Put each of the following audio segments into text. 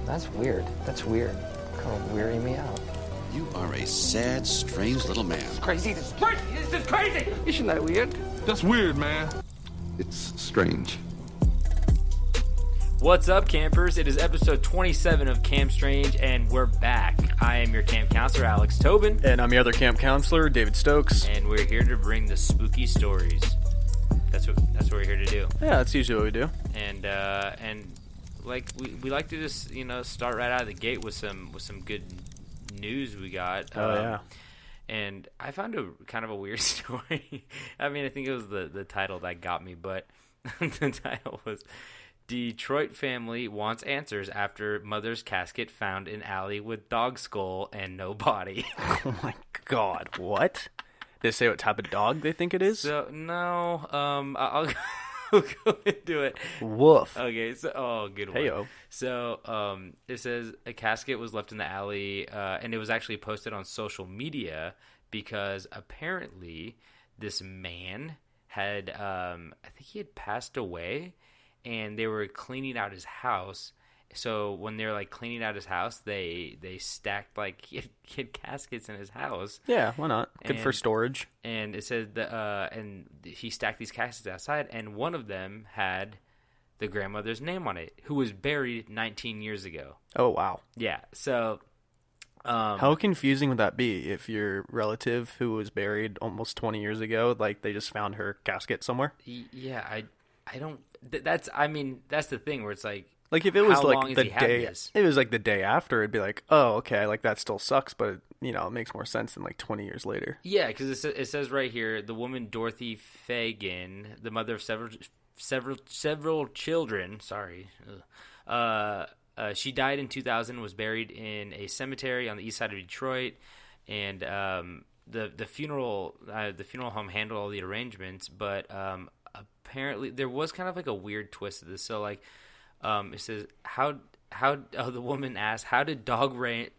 That's weird. That's weird. Kind of weirding me out. You are a sad, strange little man. Crazy. This is crazy. This is crazy. Isn't that weird? That's weird, man. It's strange. What's up, campers? It is episode 27 of Camp Strange, and we're back. I am your camp counselor, Alex Tobin. And I'm your other camp counselor, David Stokes. And we're here to bring the spooky stories. That's what we're here to do. Yeah, that's usually what we do. And like we like to just start right out of the gate with some good news we got. Yeah. And I found a kind of a weird story. I mean, I think it was the title that got me, but the title was Detroit family wants answers after mother's casket found in alley with dog skull and no body. Oh my god, what? Did they say what type of dog they think it is? So, no, I'll go into it. Woof. Okay, so, good one. Heyo. So, it says a casket was left in the alley, and it was actually posted on social media because apparently this man had, I think he had passed away, and they were cleaning out his house. So when they were like cleaning out his house, they stacked like he had caskets in his house. Yeah, why not? Good for storage. And it said and he stacked these caskets outside, and one of them had the grandmother's name on it, who was buried 19 years ago. Oh wow. Yeah. So how confusing would that be if your relative who was buried almost 20 years ago, like they just found her casket somewhere? Yeah, I don't. That's the thing where it's like if it was like the day, this? it was like the day after, it'd be like, oh, okay, like that still sucks, but it makes more sense than like 20 years later. Yeah, because it says right here, the woman Dorothy Fagan, the mother of several children. Sorry, she died in 2000. Was buried in a cemetery on the east side of Detroit, and the funeral home handled all the arrangements, but apparently there was kind of like a weird twist to this. So like, it says the woman asked, how did I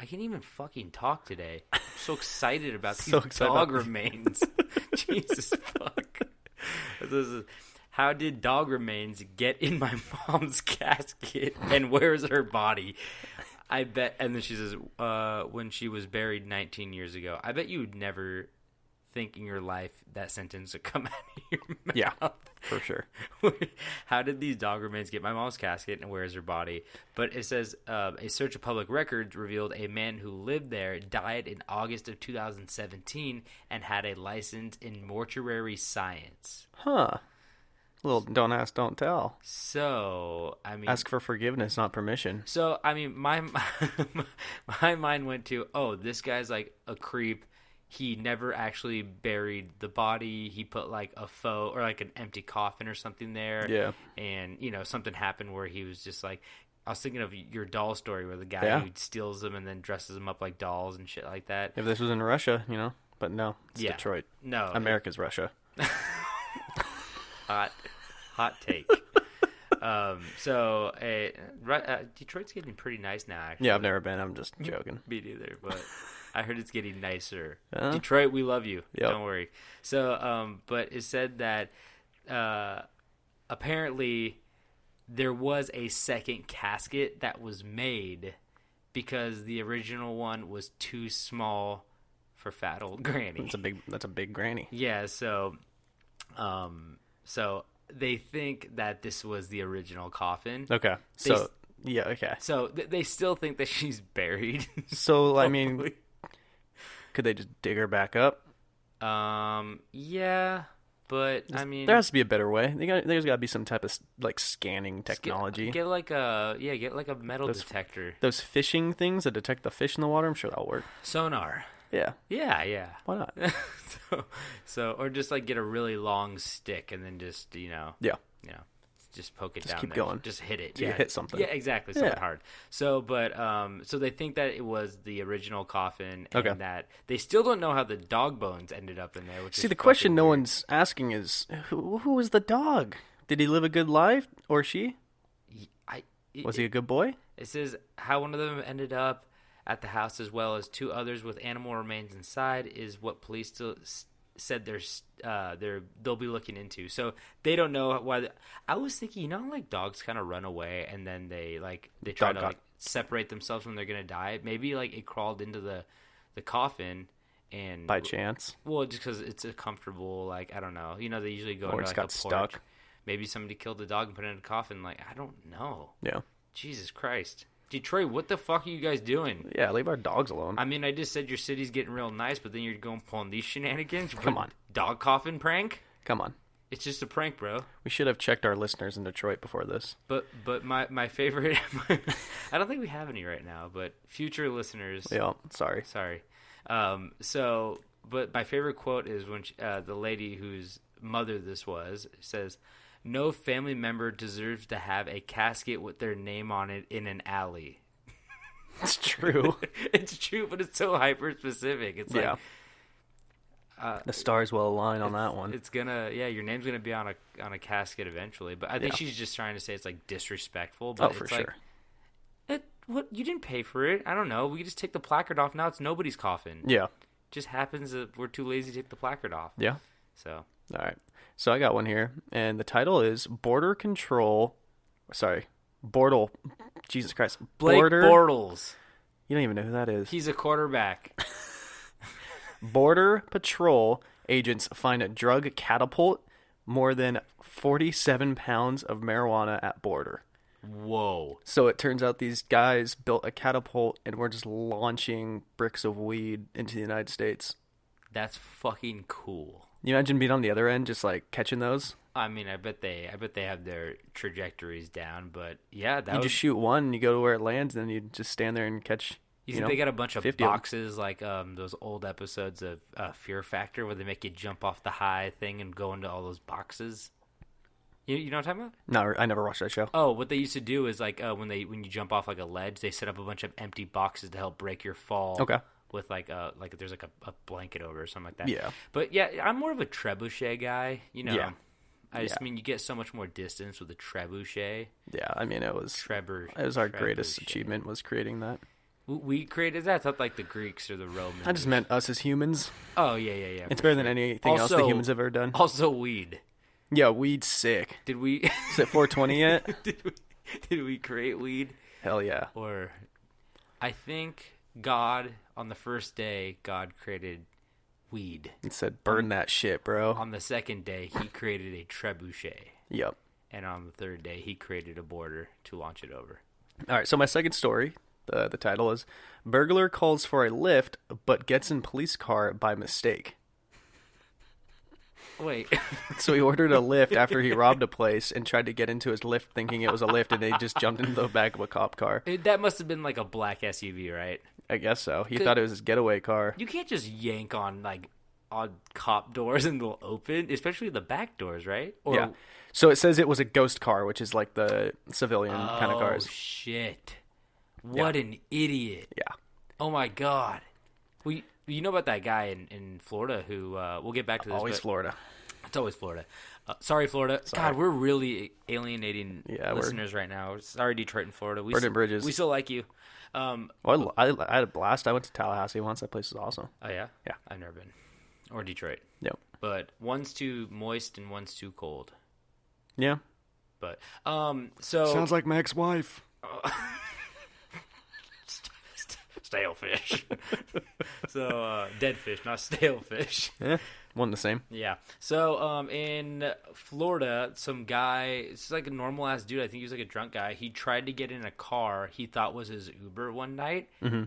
can't even fucking talk today. I'm so excited about these dog remains. Jesus fuck. This is, how did dog remains get in my mom's casket, and where's her body? I bet. And then she says, when she was buried 19 years ago. I bet you would never think in your life that sentence would come out of your mouth. Yeah, for sure. How did these dog remains get my mom's casket, and where's her body? But it says a search of public records revealed a man who lived there died in August of 2017 and had a license in mortuary science. Huh. Little don't ask, don't tell. So, I mean, ask for forgiveness, not permission. So, I mean, my mind went to, oh, this guy's like a creep. He never actually buried the body. He put like a faux or like an empty coffin or something there. Yeah. And, something happened where he was just like, I was thinking of your doll story where the guy who steals them and then dresses them up like dolls and shit like that. If this was in Russia, but no, it's Detroit. No. America's Russia. Hot take. Detroit's getting pretty nice now, actually. Yeah, I've never been. I'm just joking. Me neither, but I heard it's getting nicer. Yeah. Detroit, we love you. Yep. Don't worry. So, but it said that apparently there was a second casket that was made because the original one was too small for fat old granny. That's a big granny. Yeah, so they think that this was the original coffin. Okay. Okay. So they still think that she's buried. So, I mean, could they just dig her back up? Yeah, but I mean, there has to be a better way. There's got to be some type of like scanning technology. Get like a metal detector. Those fishing things that detect the fish in the water. I'm sure that'll work. Sonar. Yeah. Yeah. Why not? so or just like get a really long stick and then just just poke it down. Keep there. going. Just hit it. You hit something. Yeah, exactly. Something hard. So, but so they think that it was the original coffin, and that they still don't know how the dog bones ended up in there. See, the question no one's asking is who was the dog? Did he live a good life, or she? Was he a good boy? It says how one of them ended up at the house, as well as two others with animal remains inside, is what police said they'll be looking into. So they don't know why. I was thinking, you know, like dogs kind of run away and then they try to like separate themselves when they're gonna die. Maybe like it crawled into the coffin and By chance. Well, just because it's a comfortable, like, I don't know. You know, they usually go Or into it's like got a porch. stuck. Maybe somebody killed the dog and put it in a coffin. Like, I don't know. Yeah. Jesus Christ. Detroit, what the fuck are you guys doing? Yeah, leave our dogs alone. I mean, I just said your city's getting real nice, but then you're going pulling these shenanigans? Come on. Dog coffin prank? Come on. It's just a prank, bro. We should have checked our listeners in Detroit before this. But my favorite... I don't think we have any right now, but future listeners... Yeah, sorry. But my favorite quote is when the lady whose mother this was says, "No family member deserves to have a casket with their name on it in an alley." It's true. It's true, but it's so hyper specific. It's like the stars will align on that one. It's gonna, your name's gonna be on a casket eventually. But I think she's just trying to say it's like disrespectful. But for it's sure. What, you didn't pay for it? I don't know. We just take the placard off. Now it's nobody's coffin. Yeah. Just happens that we're too lazy to take the placard off. Yeah. So. All right. So I got one here, and the title is Border. Jesus Christ. Blake Bortles. You don't even know who that is. He's a quarterback. Border Patrol agents find a drug catapult, more than 47 pounds of marijuana at border. Whoa. So it turns out these guys built a catapult and were just launching bricks of weed into the United States. That's fucking cool. You imagine being on the other end, just like catching those? I mean, I bet they have their trajectories down, but yeah, just shoot one, and you go to where it lands, and then you just stand there and catch. You think they got a bunch of 50 of them. boxes like those old episodes of Fear Factor where they make you jump off the high thing and go into all those boxes? You know what I'm talking about? No, I never watched that show. Oh, what they used to do is like when you jump off like a ledge, they set up a bunch of empty boxes to help break your fall. Okay. With like there's like a blanket over or something like that. Yeah. But yeah, I'm more of a trebuchet guy. You know. Yeah. I mean, you get so much more distance with a trebuchet. Yeah, I mean, it was our greatest achievement was creating that. We created that. I thought like the Greeks or the Romans. I just meant us as humans. Oh yeah. It's better than anything else the humans have ever done. Also, weed. Yeah, weed's sick. Did we? Is it 420 yet? Did we create weed? Hell yeah. Or, I think God on the first day God created weed. It said, "Burn that shit, bro." On the second day, he created a trebuchet. Yep. And on the third day, he created a border to launch it over. All right, so my second story, the title is "Burglar Calls for a Lift but Gets in Police Car by Mistake." Wait. So he ordered a lift after he robbed a place and tried to get into his lift thinking it was a lift, and he just jumped into the back of a cop car. That must have been like a black SUV, right? I guess so. He thought it was his getaway car. You can't just yank on cop doors and they'll open, especially the back doors, right? Or... Yeah. So it says it was a ghost car, which is like the civilian kind of cars. Oh, shit. What an idiot. Yeah. Oh, my God. You know about that guy in Florida who, we'll get back to this. Always Florida. It's always Florida. Sorry, Florida. Sorry. God, we're really alienating listeners right now. Sorry, Detroit and Florida. Burning bridges. We still like you. Well, I had a blast. I went to Tallahassee once. That place was awesome. Oh, yeah? Yeah. I've never been. Or Detroit. Yep. But one's too moist and one's too cold. Yeah. But, so... Sounds like my ex-wife. Stale fish. So, dead fish, not stale fish. Yeah, one the same. Yeah. So, in Florida, some guy, it's like a normal ass dude. I think he was like a drunk guy. He tried to get in a car he thought was his Uber one night. Mm-hmm.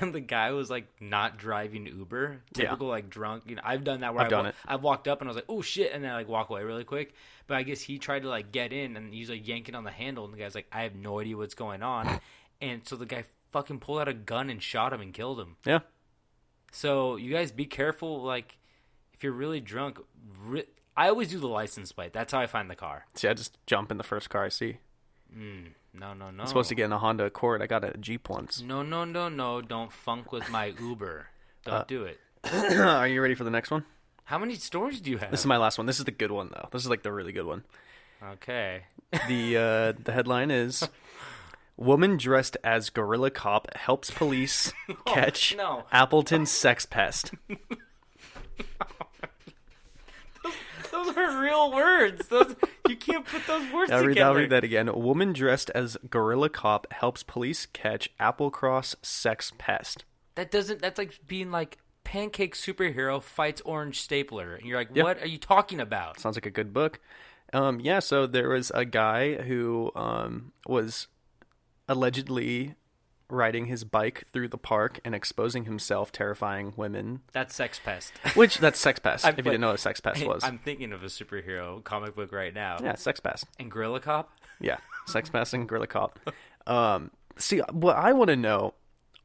And the guy was like not driving Uber. Typical like drunk. You know, I've done that where I've walked up and I was like, oh shit, and then I like walk away really quick. But I guess he tried to like get in and he's like yanking on the handle and the guy's like, I have no idea what's going on. And so the guy fucking pulled out a gun and shot him and killed him. Yeah. So you guys be careful. Like, if you're really drunk, I always do the license plate. That's how I find the car. See, I just jump in the first car I see. No. I'm supposed to get in a Honda Accord. I got a Jeep once. No. Don't funk with my Uber. Don't do it. Are you ready for the next one? How many stories do you have? This is my last one. This is the good one, though. This is like the really good one. Okay. The headline is... Woman dressed as gorilla cop helps police catch Appleton sex pest. real words. You can't put those words I'll together. read that again. A woman dressed as gorilla cop helps police catch Applecross sex pest. That's like being like pancake superhero fights orange stapler. And you're like, what are you talking about? Sounds like a good book. So there was a guy who was allegedly riding his bike through the park and exposing himself, terrifying women. That's Sex Pest. That's Sex Pest, if you didn't know what Sex Pest was. I'm thinking of a superhero comic book right now. Yeah, Sex Pest. And Gorilla Cop? Yeah, Sex Pest and Gorilla Cop. See, what I want to know,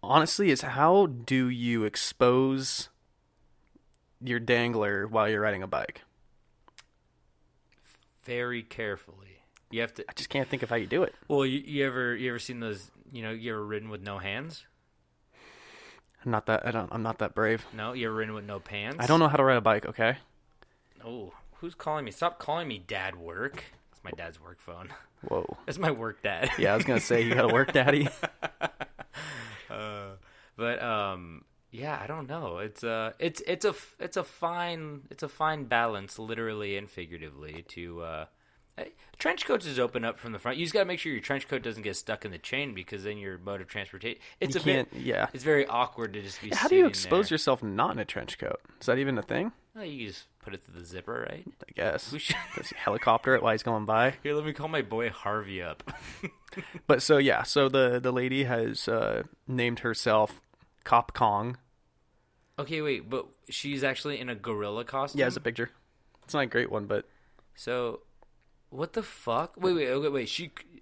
honestly, is how do you expose your dangler while you're riding a bike? Very carefully. You have to. I just can't think of how you do it. Well, you ever seen those? You ever ridden with no hands? I'm not that brave. No, you ever ridden with no pants? I don't know how to ride a bike. Okay. Oh, who's calling me? Stop calling me dad work. It's my dad's work phone. Whoa. That's my work dad. Yeah, I was gonna say you got to work, daddy. Yeah, I don't know. It's a fine balance, literally and figuratively. Trench coats is open up from the front. You just got to make sure your trench coat doesn't get stuck in the chain, because then your mode of transportation. It's very awkward to just be. How do you expose yourself not in a trench coat? Is that even a thing? Well, you just put it through the zipper, right? I guess. We should Does he helicopter it while he's going by? Here, let me call my boy Harvey up. But so the lady has named herself Cop Kong. Okay, wait, but she's actually in a gorilla costume? Yeah, it's a picture. It's not a great one, but... So, what the fuck? Wait.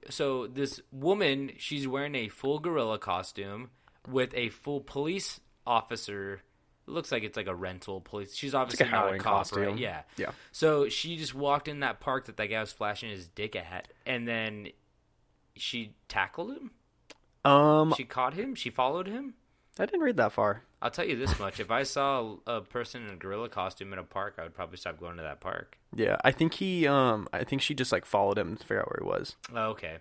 So this woman, she's wearing a full gorilla costume with a full police officer. It looks like it's like a rental police. She's obviously not a cop, costume. right? Yeah. Yeah. So she just walked in that park that guy was flashing his dick at, and then she tackled him? She caught him? She followed him? I didn't read that far. I'll tell you this much. If I saw a person in a gorilla costume in a park, I would probably stop going to that park. Yeah, I think she just like followed him to figure out where he was. Oh, okay.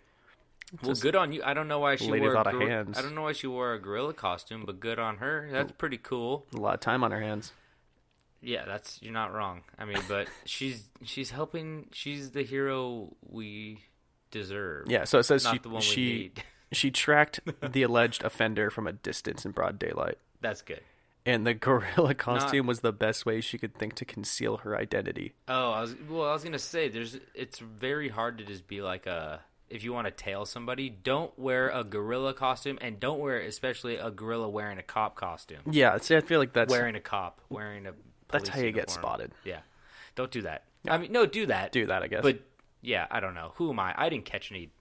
Well, good on you. I don't know why she wore hands. I don't know why she wore a gorilla costume, but good on her. That's pretty cool. A lot of time on her hands. Yeah, you're not wrong. I mean, but she's helping. She's the hero we deserve. Yeah, so it says not the one we need. She tracked the alleged offender from a distance in broad daylight. That's good. And the gorilla costume was the best way she could think to conceal her identity. Oh, I was gonna say, it's very hard to just be like if you want to tail somebody, don't wear a gorilla costume, and don't wear especially a gorilla wearing a cop costume. Yeah, see, I feel like that's wearing a cop, wearing a police that's how you uniform. get spotted. Yeah, don't do that. Yeah. I mean, no, do that. Do that, I guess. But yeah, I don't know. Who am I? I didn't catch any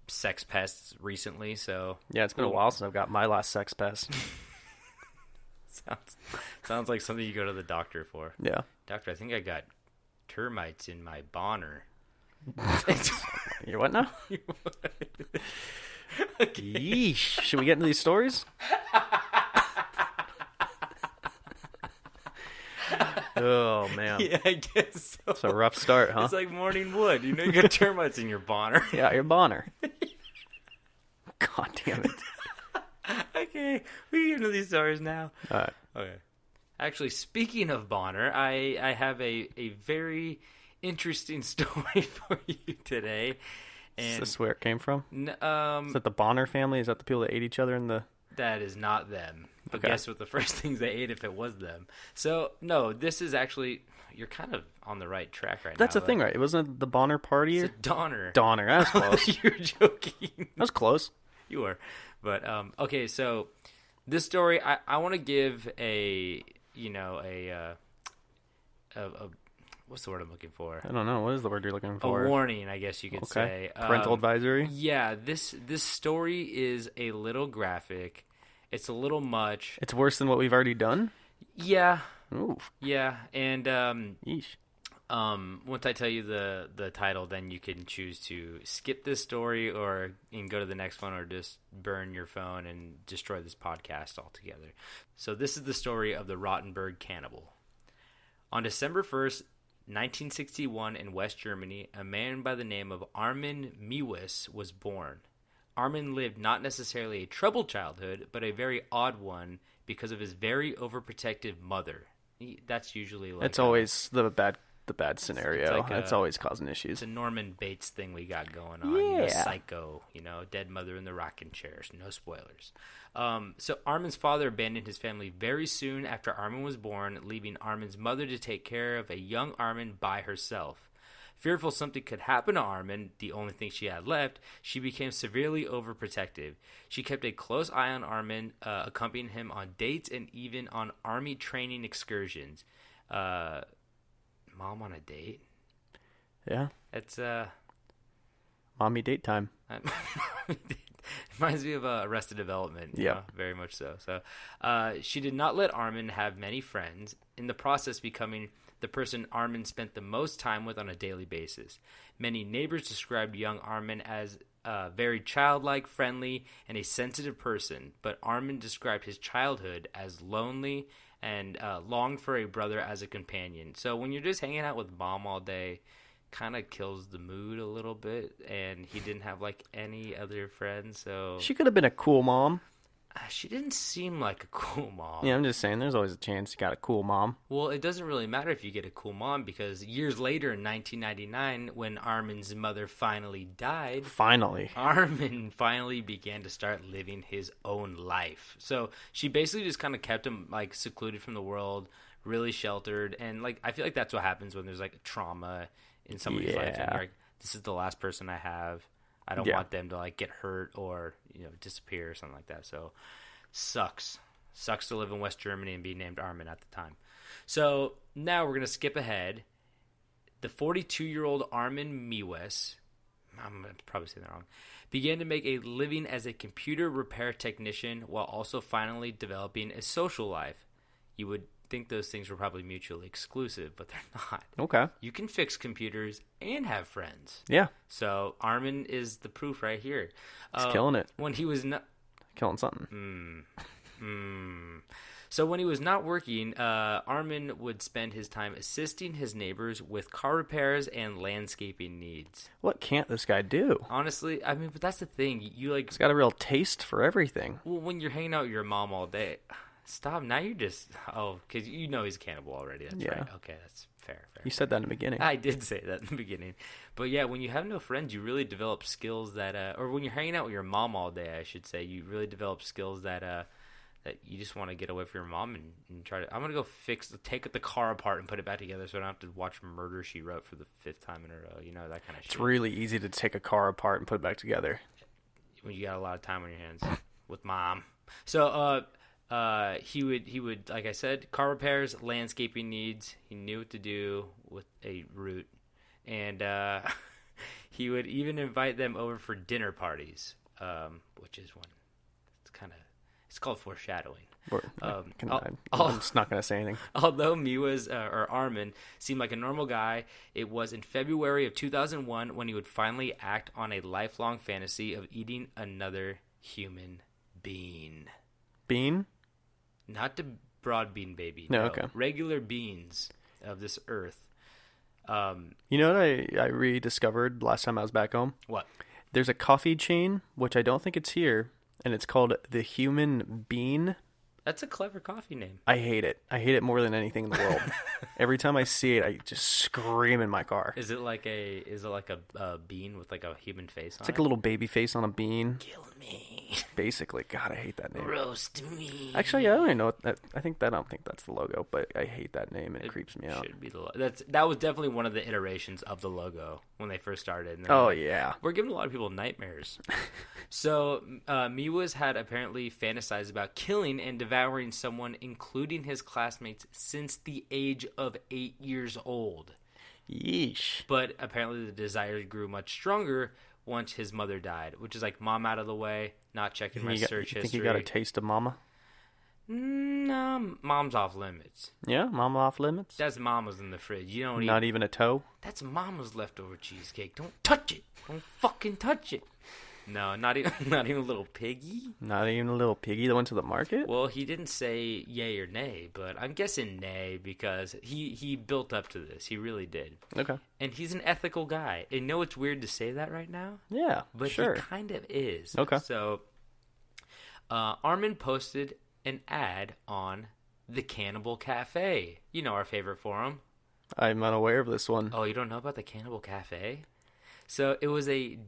sex pests recently, so yeah, it's been a while since I've got my last sex pest. Sounds like something you go to the doctor for. Yeah. Doctor, I think I got termites in my boner. You're what now? Okay. Yeesh. Should we get into these stories? Oh, man. Yeah, I guess so. It's a rough start, huh? It's like morning wood. You know you got termites in your boner. Yeah, your boner. God damn it. Okay, we can get into these stories now. All right. Okay. Actually, speaking of Bonner, I have a very interesting story for you today. And Is this where it came from? Is that the Bonner family? Is that the people that ate each other in the... That is not them. But Okay. guess what the first things they ate if it was them? So, no, this is actually... You're kind of on the right track right That's now. the thing, right? It wasn't the Bonner party? It's a Donner. Donner. That was close. You're joking. That was close. You were. But, okay, so this story, I want to give a what's the word I'm looking for? I don't know. What is the word you're looking for? A warning, I guess you could say. Parental advisory? Yeah, this story is a little graphic. It's a little much. It's worse than what we've already done? Yeah. Ooh. Yeah, and Yeesh. once I tell you the title, then you can choose to skip this story or you can go to the next one, or just burn your phone and destroy this podcast altogether. So this is the story of the Rottenburg Cannibal. On December 1st, 1961, in West Germany, a man by the name of Armin Meiwes was born. Armin lived not necessarily a troubled childhood, but a very odd one because of his very overprotective mother. That's usually like... It's always the bad the bad scenario. like That's always causing issues. It's a Norman Bates thing we got going on. Yeah. Psycho, dead mother in the rocking chair. No spoilers. So Armin's father abandoned his family very soon after Armin was born, leaving Armin's mother to take care of a young Armin by herself. Fearful something could happen to Armin, the only thing she had left, she became severely overprotective. She kept a close eye on Armin, accompanying him on dates and even on army training excursions. Mom on a date? Yeah. It's Mommy date time. reminds me of Arrested Development. Yeah, very much so. So she did not let Armin have many friends, in the process becoming the person Armin spent the most time with on a daily basis. Many neighbors described young Armin as very childlike, friendly, and a sensitive person, but Armin described his childhood as lonely and longed for a brother as a companion. So when you're just hanging out with mom all day, kind of kills the mood a little bit, and he didn't have like any other friends, so She could have been a cool mom. she didn't seem like a cool mom. Yeah, I'm just saying, there's always a chance you got a cool mom. Well, it doesn't really matter if you get a cool mom, because years later in 1999, when Armin's mother finally died, Armin finally began to start living his own life. So she basically just kind of kept him like secluded from the world, really sheltered, and like I feel like that's what happens when there's like trauma in somebody's life, and you're like, this is the last person I have. I don't want them to like get hurt or disappear or something like that. So sucks to live in West Germany and be named Armin at the time. So now we're gonna skip ahead. The 42-year-old Armin Meiwes, I'm probably saying that wrong, began to make a living as a computer repair technician while also finally developing a social life. You would think those things were probably mutually exclusive, but they're not. Okay. You can fix computers and have friends. Yeah. So Armin is the proof right here. He's killing it. When he was not killing something. So when he was not working, Armin would spend his time assisting his neighbors with car repairs and landscaping needs. What can't this guy do? Honestly, I mean, but that's the thing. You like, he's got a real taste for everything. Well, when you're hanging out with your mom all day, stop. Now you're just because he's a cannibal already. That's right. Okay, that's fair. You said that in the beginning. I did say that in the beginning, but yeah, when you have no friends, you really develop skills that, or when you're hanging out with your mom all day, I should say, you really develop skills that that you just want to get away from your mom and try to. I'm gonna go take the car apart and put it back together, so I don't have to watch Murder, She Wrote for the 5th time in a row. That kind of shit. It's really easy to take a car apart and put it back together when you got a lot of time on your hands with mom. So he would, like I said, car repairs, landscaping needs. He knew what to do with a root, and he would even invite them over for dinner parties, which is one. It's called foreshadowing. I'm just not going to say anything. Although Meiwes or Armin seemed like a normal guy, it was in February of 2001 when he would finally act on a lifelong fantasy of eating another human being. Bean? Not the broad bean baby. No, okay. Regular beans of this earth. You know what I rediscovered last time I was back home? What? There's a coffee chain, which I don't think it's here, and it's called The Human Bean. That's a clever coffee name. I hate it. I hate it more than anything in the world. Every time I see it, I just scream in my car. Is it like a bean with like a human face on it? It's like a little baby face on a bean. Kill me. Basically. God, I hate that name. Roast me. Actually, I don't even know what that. I don't think that's the logo, but I hate that name and it creeps me out. Should be the logo. That was definitely one of the iterations of the logo when they first started. And yeah. We're giving a lot of people nightmares. So Meiwes had apparently fantasized about killing and devouring someone, including his classmates, since the age of 8 years old. Yeesh. But apparently the desire grew much stronger once his mother died, which is like mom out of the way, not checking my search history. You think you got a taste of mama? No, mom's off limits. Yeah, mama off limits? That's mama's in the fridge. You don't Not even a toe? That's mama's leftover cheesecake. Don't touch it. Don't fucking touch it. No, not even a little piggy. Not even a little piggy that went to the market? Well, he didn't say yay or nay, but I'm guessing nay because he built up to this. He really did. Okay. And he's an ethical guy. I know it's weird to say that right now. Yeah, but sure. He kind of is. Okay. So, Armin posted an ad on the Cannibal Cafe. You know, our favorite forum. I'm unaware of this one. Oh, you don't know about the Cannibal Cafe? So it was a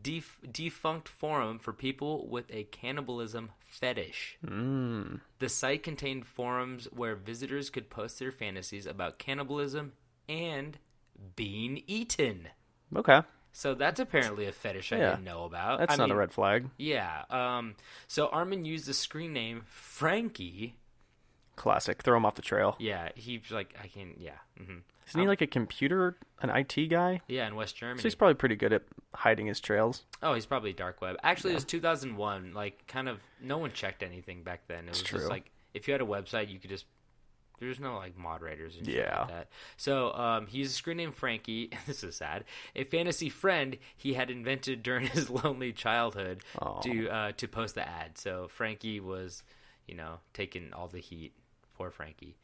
defunct forum for people with a cannibalism fetish. The site contained forums where visitors could post their fantasies about cannibalism and being eaten. Okay. So that's apparently a fetish I didn't know about. That's not a red flag. Yeah. So Armin used the screen name Frankie. Classic. Throw him off the trail. Yeah, he's like, I can, yeah. Mm-hmm. Isn't he like a computer, an IT guy? Yeah, in West Germany. So he's probably pretty good at hiding his trails. Oh, he's probably dark web. Actually, it was 2001. Like, kind of, no one checked anything back then. It was just like, if you had a website, you could just, there's no like moderators and shit like that. So he used a screen name Frankie. This is sad. A fantasy friend he had invented during his lonely childhood to post the ad. So Frankie was, taking all the heat. Poor Frankie.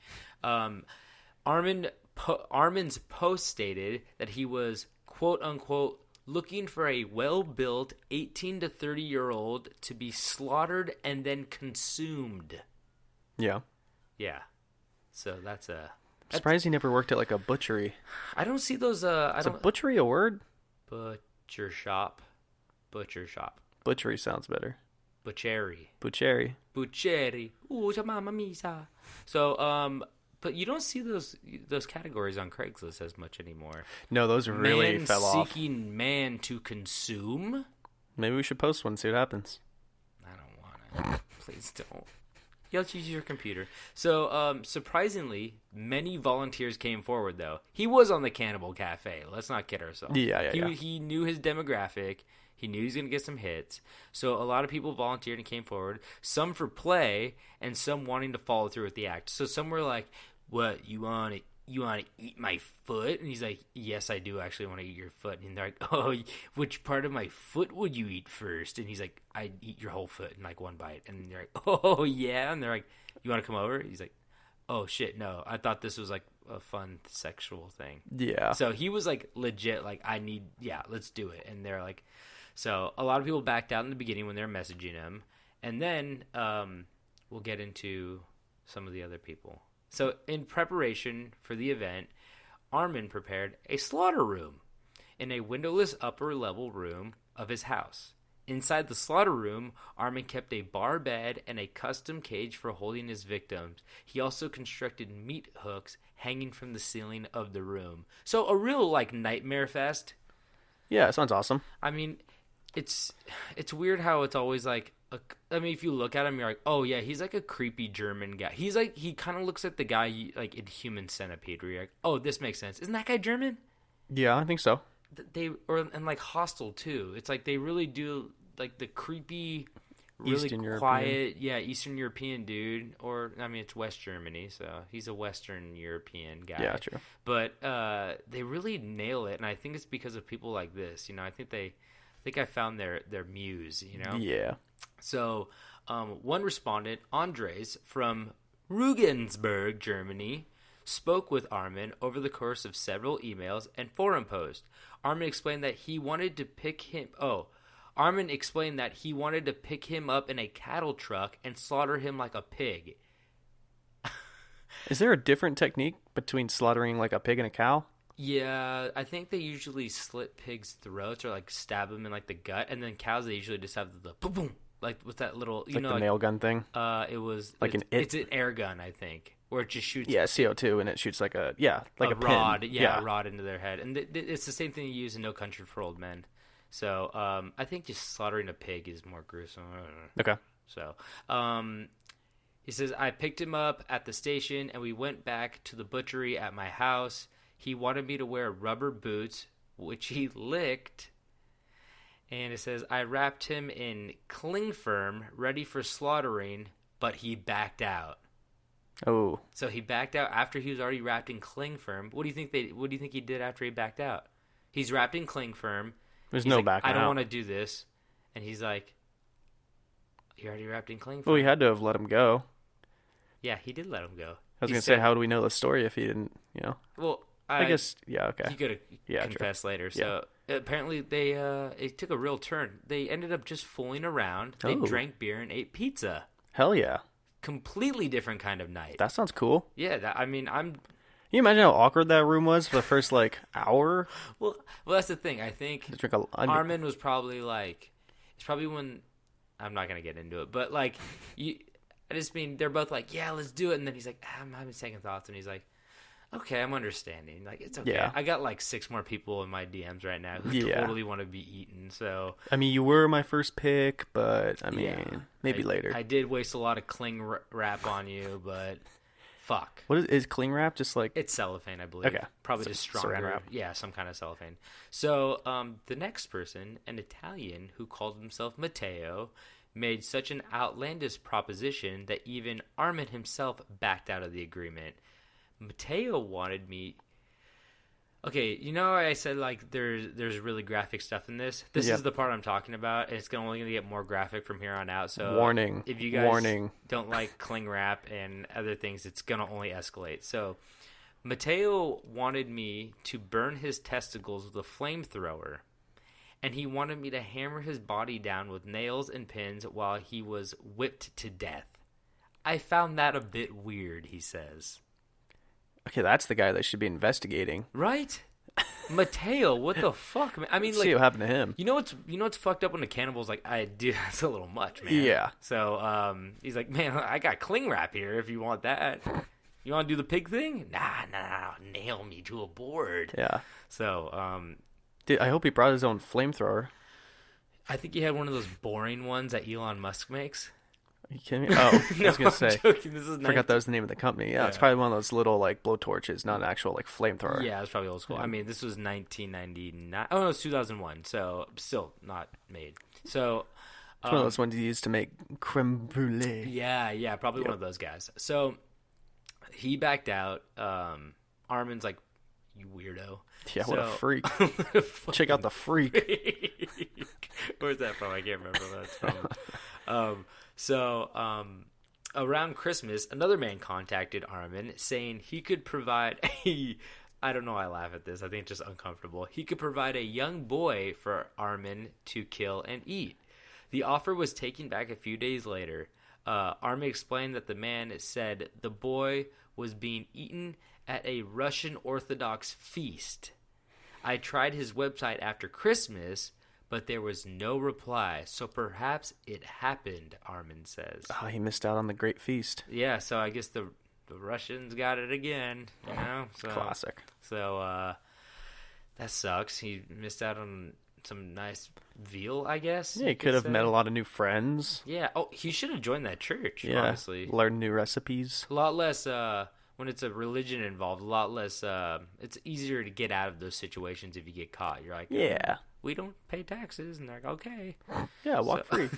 Armin's post stated that he was, quote unquote, looking for a well-built 18 to 30-year-old to be slaughtered and then consumed. Yeah. Yeah. So that's a... I'm surprised he never worked at like a butchery. I don't see those... Is a butchery a word? Butcher shop. Butchery sounds better. Butchery. Ooh, mamma mia. So, but you don't see those categories on Craigslist as much anymore. No, those really fell off. Seeking man to consume? Maybe we should post one, see what happens. I don't want it. Please don't. You'll use your computer. So, surprisingly, many volunteers came forward, though. He was on the Cannibal Cafe. Let's not kid ourselves. He knew his demographic. He knew he was going to get some hits. So a lot of people volunteered and came forward, some for play and some wanting to follow through with the act. So some were like, what, you want to eat my foot? And he's like, yes, I do actually want to eat your foot. And they're like, oh, which part of my foot would you eat first? And he's like, I'd eat your whole foot in like one bite. And they're like, oh, yeah. And they're like, you want to come over? He's like, oh, shit, no. I thought this was like a fun sexual thing. Yeah. So he was like legit, like, let's do it. And they're like... So a lot of people backed out in the beginning when they were messaging him. And then we'll get into some of the other people. So in preparation for the event, Armin prepared a slaughter room in a windowless upper level room of his house. Inside the slaughter room, Armin kept a bar bed and a custom cage for holding his victims. He also constructed meat hooks hanging from the ceiling of the room. So a real like nightmare fest. Yeah, it sounds awesome. I mean... It's weird how it's always like, if you look at him, you're like, oh yeah, he's like a creepy German guy. He's like, he kind of looks like the guy like in Human Centipede, where you're like, oh, this makes sense. Isn't that guy German? Yeah, I think so. And like Hostel too. It's like they really do like the creepy, really Eastern quiet, Eastern European dude. Or I mean, it's West Germany, so he's a Western European guy. Yeah, true. But they really nail it, and I think it's because of people like this. I think I found their muse, Yeah. So one respondent, Andres, from Regensburg, Germany, spoke with Armin over the course of several emails and forum posts. Armin explained that he wanted to pick him up in a cattle truck and slaughter him like a pig. Is there a different technique between slaughtering like a pig and a cow? Yeah, I think they usually slit pigs' throats or like stab them in like the gut, and then cows they usually just have the boom boom, like with that little the nail gun thing. It's an air gun, I think, where it just shoots. Yeah, CO2, and it shoots like a rod. Pin. Yeah, a rod into their head, and it's the same thing you use in No Country for Old Men. So I think just slaughtering a pig is more gruesome. Okay. So he says, I picked him up at the station, and we went back to the butchery at my house. He wanted me to wear rubber boots, which he licked. And it says, I wrapped him in cling film, ready for slaughtering, but he backed out. Oh. So he backed out after he was already wrapped in cling film. What do you think he did after he backed out? He's wrapped in cling film. There's no backing out. I don't want to do this. And he's like, you're already wrapped in cling film. Well, he had to have let him go. Yeah, he did let him go. I was going to say, how do we know the story if he didn't, Well, I guess, yeah, okay. He could have confessed later. So apparently it took a real turn. They ended up just fooling around. They drank beer and ate pizza. Hell yeah. Completely different kind of night. That sounds cool. Yeah, you imagine how awkward that room was for the first like hour? Well, that's the thing. I think To drink a, Armin was probably like, it's probably when, I'm not gonna get into it, but like, I just mean they're both like, yeah, let's do it, and then he's like, I'm having second thoughts, and he's like, okay, I'm understanding. Like, it's okay. Yeah. I got like 6 more people in my DMs right now who totally want to be eaten. So I mean, you were my first pick, but I mean, maybe I, later. I did waste a lot of cling wrap on you, but fuck. What is cling wrap? Just like It's cellophane, I believe. Okay. Probably So just saran stronger. wrap. Yeah, some kind of cellophane. So the next person, an Italian who called himself Matteo, made such an outlandish proposition that even Armin himself backed out of the agreement. Matteo wanted me. Okay, you know I said like there's really graphic stuff in this. This Yep. is the part I'm talking about, and it's only gonna get more graphic from here on out. So Warning. if you guys Warning. don't like cling wrap and other things, it's gonna only escalate. So Matteo wanted me to burn his testicles with a flamethrower, and he wanted me to hammer his body down with nails and pins while he was whipped to death. I found that a bit weird, he says. okay, that's the guy they should be investigating. Right? Matteo, what the fuck, man? I mean, See what happened to him. you know what's fucked up when the cannibal's like, I do, that's a little much, man. Yeah. So he's like, man, I got cling wrap here if you want that. You want to do the pig thing? Nah, nail me to a board. Yeah. So Dude, I hope he brought his own flamethrower. I think he had one of those boring ones that Elon Musk makes. Are you kidding me? Oh, I was gonna I'm say. joking. This is Forgot that was the name of the company. Yeah, it's Yeah. probably one of those little like blow torches, not an actual like flamethrower. Yeah, it's probably old school. I mean, this was 1999. Oh, no, it was 2001. So still not made. So It's one of those ones you use to make creme brulee. yeah, probably one of those guys. So he backed out. Armin's like, you weirdo. Yeah, what a So- freak. Check out the freak. Where's that from? I can't remember where that's from. Around Christmas, another man contacted Armin saying he could provide a. I don't know why I laugh at this. I think it's just uncomfortable. He could provide a young boy for Armin to kill and eat. The offer was taken back a few days later. Armin explained that the man said the boy was being eaten at a Russian Orthodox feast. I tried his website after Christmas, but there was no reply, so perhaps it happened, Armin says. Oh, he missed out on the great feast. Yeah, so I guess the Russians got it again, you know? So, Classic. So that sucks. He missed out on some nice veal, I guess. Yeah, he you could have say. met a lot of new friends. Yeah. Oh, he should have joined that church, Yeah, honestly. learn new recipes. A lot less, when it's a religion involved, a lot less, it's easier to get out of those situations if you get caught. You're like, Yeah. we don't pay taxes. And they're like, okay. Yeah, walk free.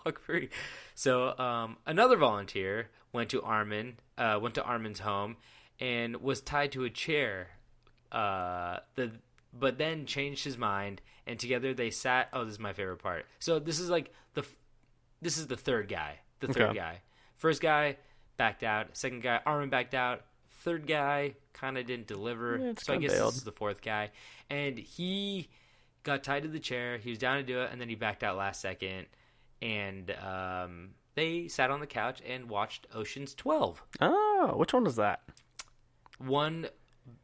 Walk free. So another volunteer went to Armin's home and was tied to a chair. But then changed his mind, and together they sat. Oh, this is my favorite part. So this is like this is the third guy. The third Okay. guy. First guy backed out. Second guy, Armin backed out. Third guy kind of didn't deliver. Yeah, it's So I kinda guess bailed. this is the fourth guy, and he got tied to the chair. He was down to do it, and then he backed out last second. And they sat on the couch and watched Ocean's 12. Oh, which one was that? One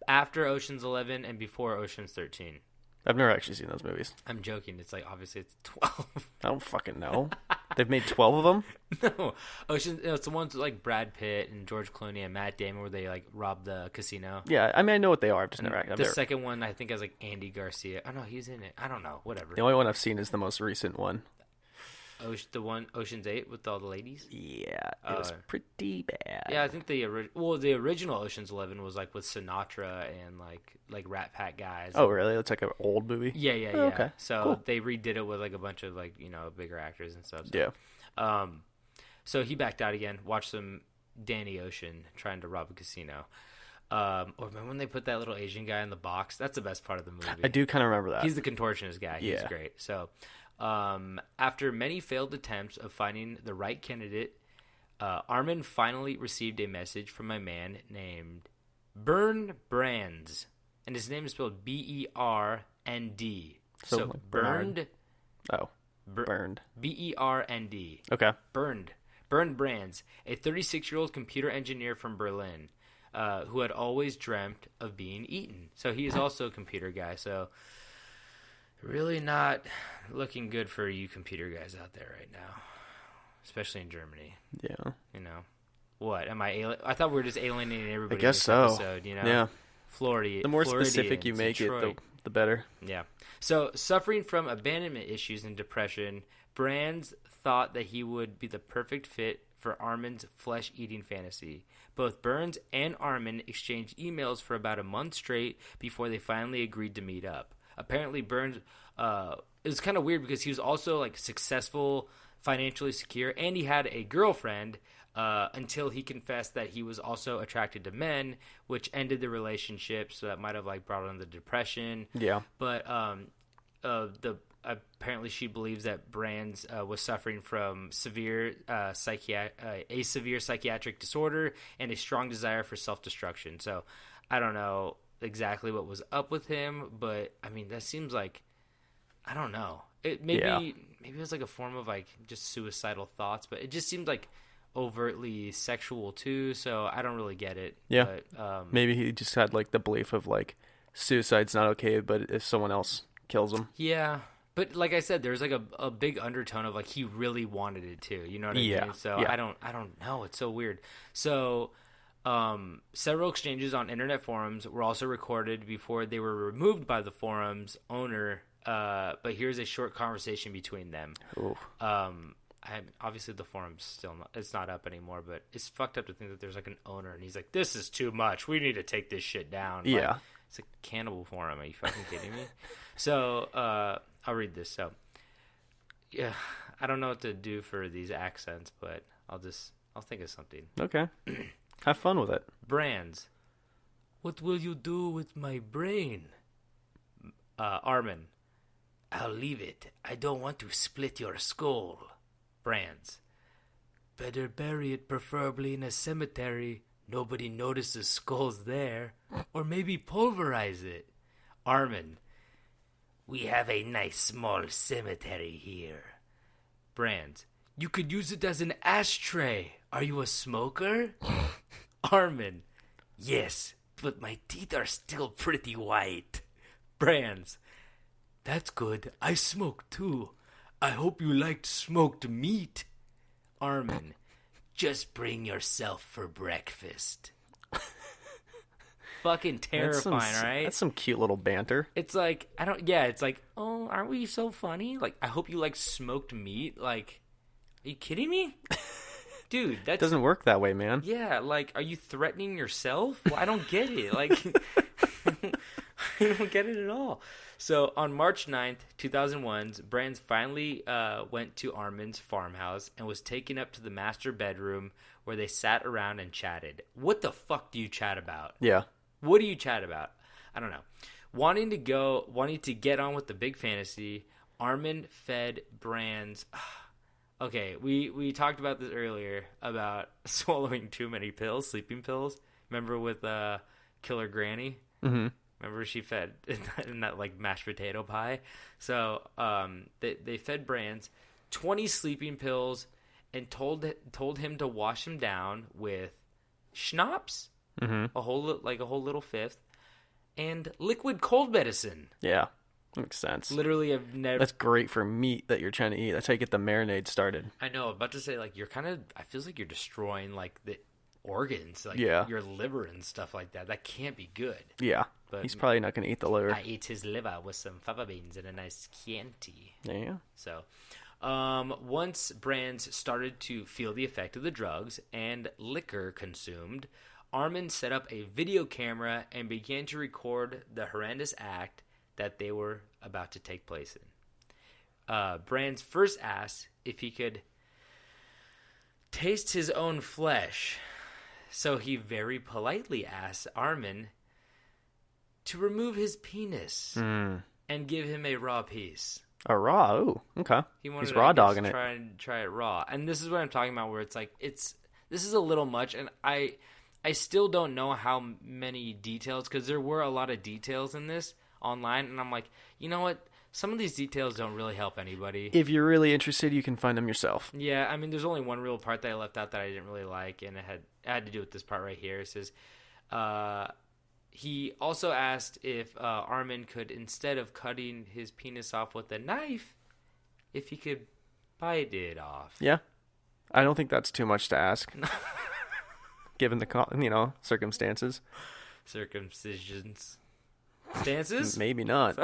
after Ocean's 11 and before Ocean's 13. I've never actually seen those movies. I'm joking. It's like, obviously, it's 12. I don't fucking know. They've made 12 of them? No. It's the ones with, like, Brad Pitt and George Clooney and Matt Damon where they, like, rob the casino. Yeah, I mean, I know what they are. I've just never... I've The never- second one, I think, has, like, Andy Garcia. Oh, no, he's in it. I don't know. Whatever. The only one I've seen is the most recent one. The one, Ocean's 8 with all the ladies? Yeah, it was pretty bad. Yeah, I think the original Ocean's 11 was, like, with Sinatra and, like Rat Pack guys. Oh, really? It's like an old movie? Yeah, yeah, Oh, yeah. okay, So cool. they redid it with like a bunch of like, you know, bigger actors and stuff. Yeah. So he backed out again. Watched some Danny Ocean trying to rob a casino. Or remember when they put that little Asian guy in the box? That's the best part of the movie. I do kind of remember that. He's the contortionist guy. He's Yeah. great. So after many failed attempts of finding the right candidate, Armin finally received a message from a man named Bern Brands. And his name is spelled B-E-R-N-D. So, So like Bernard? Burned. Oh, burned. B-E-R-N-D. Okay. Burned Brands, a 36-year-old computer engineer from Berlin. who had always dreamt of being eaten. So he is also a computer guy. So really not looking good for you computer guys out there right now, especially in Germany. Yeah. You know, what am I? I thought we were just alienating everybody. I guess in this so. episode, you know? Yeah. Florida. The more specific you make it, the better. Yeah. So, suffering from abandonment issues and depression, Brands thought that he would be the perfect fit for Armin's flesh-eating fantasy. Both Burns and Armin exchanged emails for about a month straight before they finally agreed to meet up. Apparently, Burns, it was kind of weird because he was also like successful, financially secure, and he had a girlfriend until he confessed that he was also attracted to men, which ended the relationship. So that might have like brought on the depression. Yeah. But apparently she believes that Brands was suffering from a severe psychiatric disorder and a strong desire for self-destruction. So I don't know exactly what was up with him, but I mean that seems like, I don't know. Maybe it was like a form of like just suicidal thoughts, but it just seemed like overtly sexual too. So I don't really get it. Yeah. But, maybe he just had like the belief of like suicide's not okay, but if someone else kills him. Yeah. But like I said, there's like a big undertone of like he really wanted it too. You know what I mean? So yeah. I don't know. It's so weird. So several exchanges on internet forums were also recorded before they were removed by the forum's owner. But here's a short conversation between them. Ooh. Obviously the forum's still it's not up anymore, but it's fucked up to think that there's like an owner and he's like, this is too much. We need to take this shit down. Yeah. Like, it's a cannibal forum. Are you fucking kidding me? So, I'll read this. So, yeah, I don't know what to do for these accents, but I'll think of something. Okay. Have fun with it. Brands. What will you do with my brain? Armin. I'll leave it. I don't want to split your skull. Brands. Better bury it preferably in a cemetery. Nobody notices skulls there. Or maybe pulverize it. Armin. We have a nice small cemetery here. Brands. You could use it as an ashtray. Are you a smoker? Armin. Yes, but my teeth are still pretty white. Brands. That's good. I smoke too. I hope you liked smoked meat. Armin. Just bring yourself for breakfast. Fucking terrifying, right? That's some cute little banter. It's like, it's like, oh, aren't we so funny? Like, I hope you like smoked meat. Like, are you kidding me? Dude, that doesn't work that way, man. Yeah, like, are you threatening yourself? Well, I don't get it. Like, I don't get it at all. So, on March 9th, 2001, Brands finally went to Armin's farmhouse and was taken up to the master bedroom where they sat around and chatted. What the fuck do you chat about? Yeah. What do you chat about? I don't know. Wanting to get on with the big fantasy, Armin fed Brands. Okay, we talked about this earlier about swallowing too many pills, sleeping pills. Remember with Killer Granny? Mm-hmm. Remember she fed in that like mashed potato pie? So they fed Brands 20 sleeping pills and told him to wash him down with schnapps. Mm-hmm. A whole little fifth, and liquid cold medicine. Yeah, makes sense. Literally, I've never. That's great for meat that you're trying to eat. That's how you get the marinade started. I know. I'm about to say, like, you're kind of. I feels like you're destroying like the organs, like your liver and stuff like that. That can't be good. Yeah, but he's probably not going to eat the liver. I ate his liver with some fava beans and a nice Chianti. Yeah. So, once Brands started to feel the effect of the drugs and liquor consumed, Armin set up a video camera and began to record the horrendous act that they were about to take place in. Brands first asked if he could taste his own flesh, so he very politely asked Armin to remove his penis and give him a raw piece. A raw? Ooh, okay. He's raw dogging it. Try it raw. And this is what I'm talking about, where it's like, this is a little much, and I still don't know how many details, because there were a lot of details in this online, and I'm like, you know what? Some of these details don't really help anybody. If you're really interested, you can find them yourself. Yeah, I mean, there's only one real part that I left out that I didn't really like, and it had to do with this part right here. It says, He also asked if Armin could, instead of cutting his penis off with a knife, if he could bite it off. Yeah. I don't think that's too much to ask. Given the, circumstances. Circumcisions. Stances? Maybe not.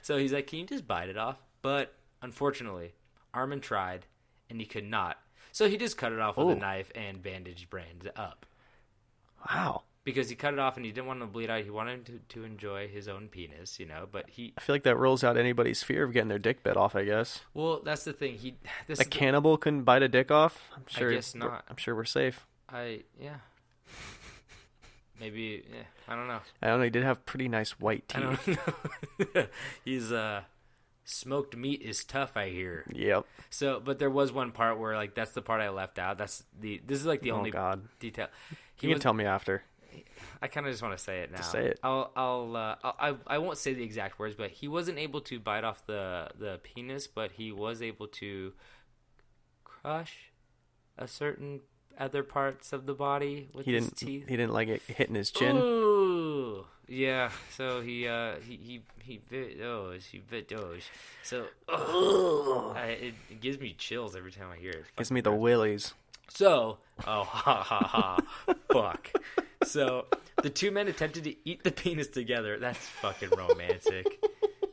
So he's like, can you just bite it off? But unfortunately, Armin tried, and he could not. So he just cut it off with a knife and bandaged Brand up. Wow. Because he cut it off and he didn't want him to bleed out. He wanted him to enjoy his own penis, but I feel like that rules out anybody's fear of getting their dick bit off, I guess. Well, that's the thing. A cannibal couldn't bite a dick off? I'm sure. I guess not. I'm sure we're safe. Yeah. Maybe, I don't know. I don't know. He did have pretty nice white teeth. I don't know. He's, smoked meat is tough, I hear. Yep. So, but there was one part where, like, that's the part I left out. This is, like, the only detail. You can tell me after. I kind of just want to say it now. Just say it. I won't say the exact words, but he wasn't able to bite off the penis, but he was able to crush a certain other parts of the body with his teeth. He didn't like it hitting his chin. Ooh, yeah. So he bit those. He bit those. So it gives me chills every time I hear it. Gives me the willies. So, fuck. So the two men attempted to eat the penis together. That's fucking romantic.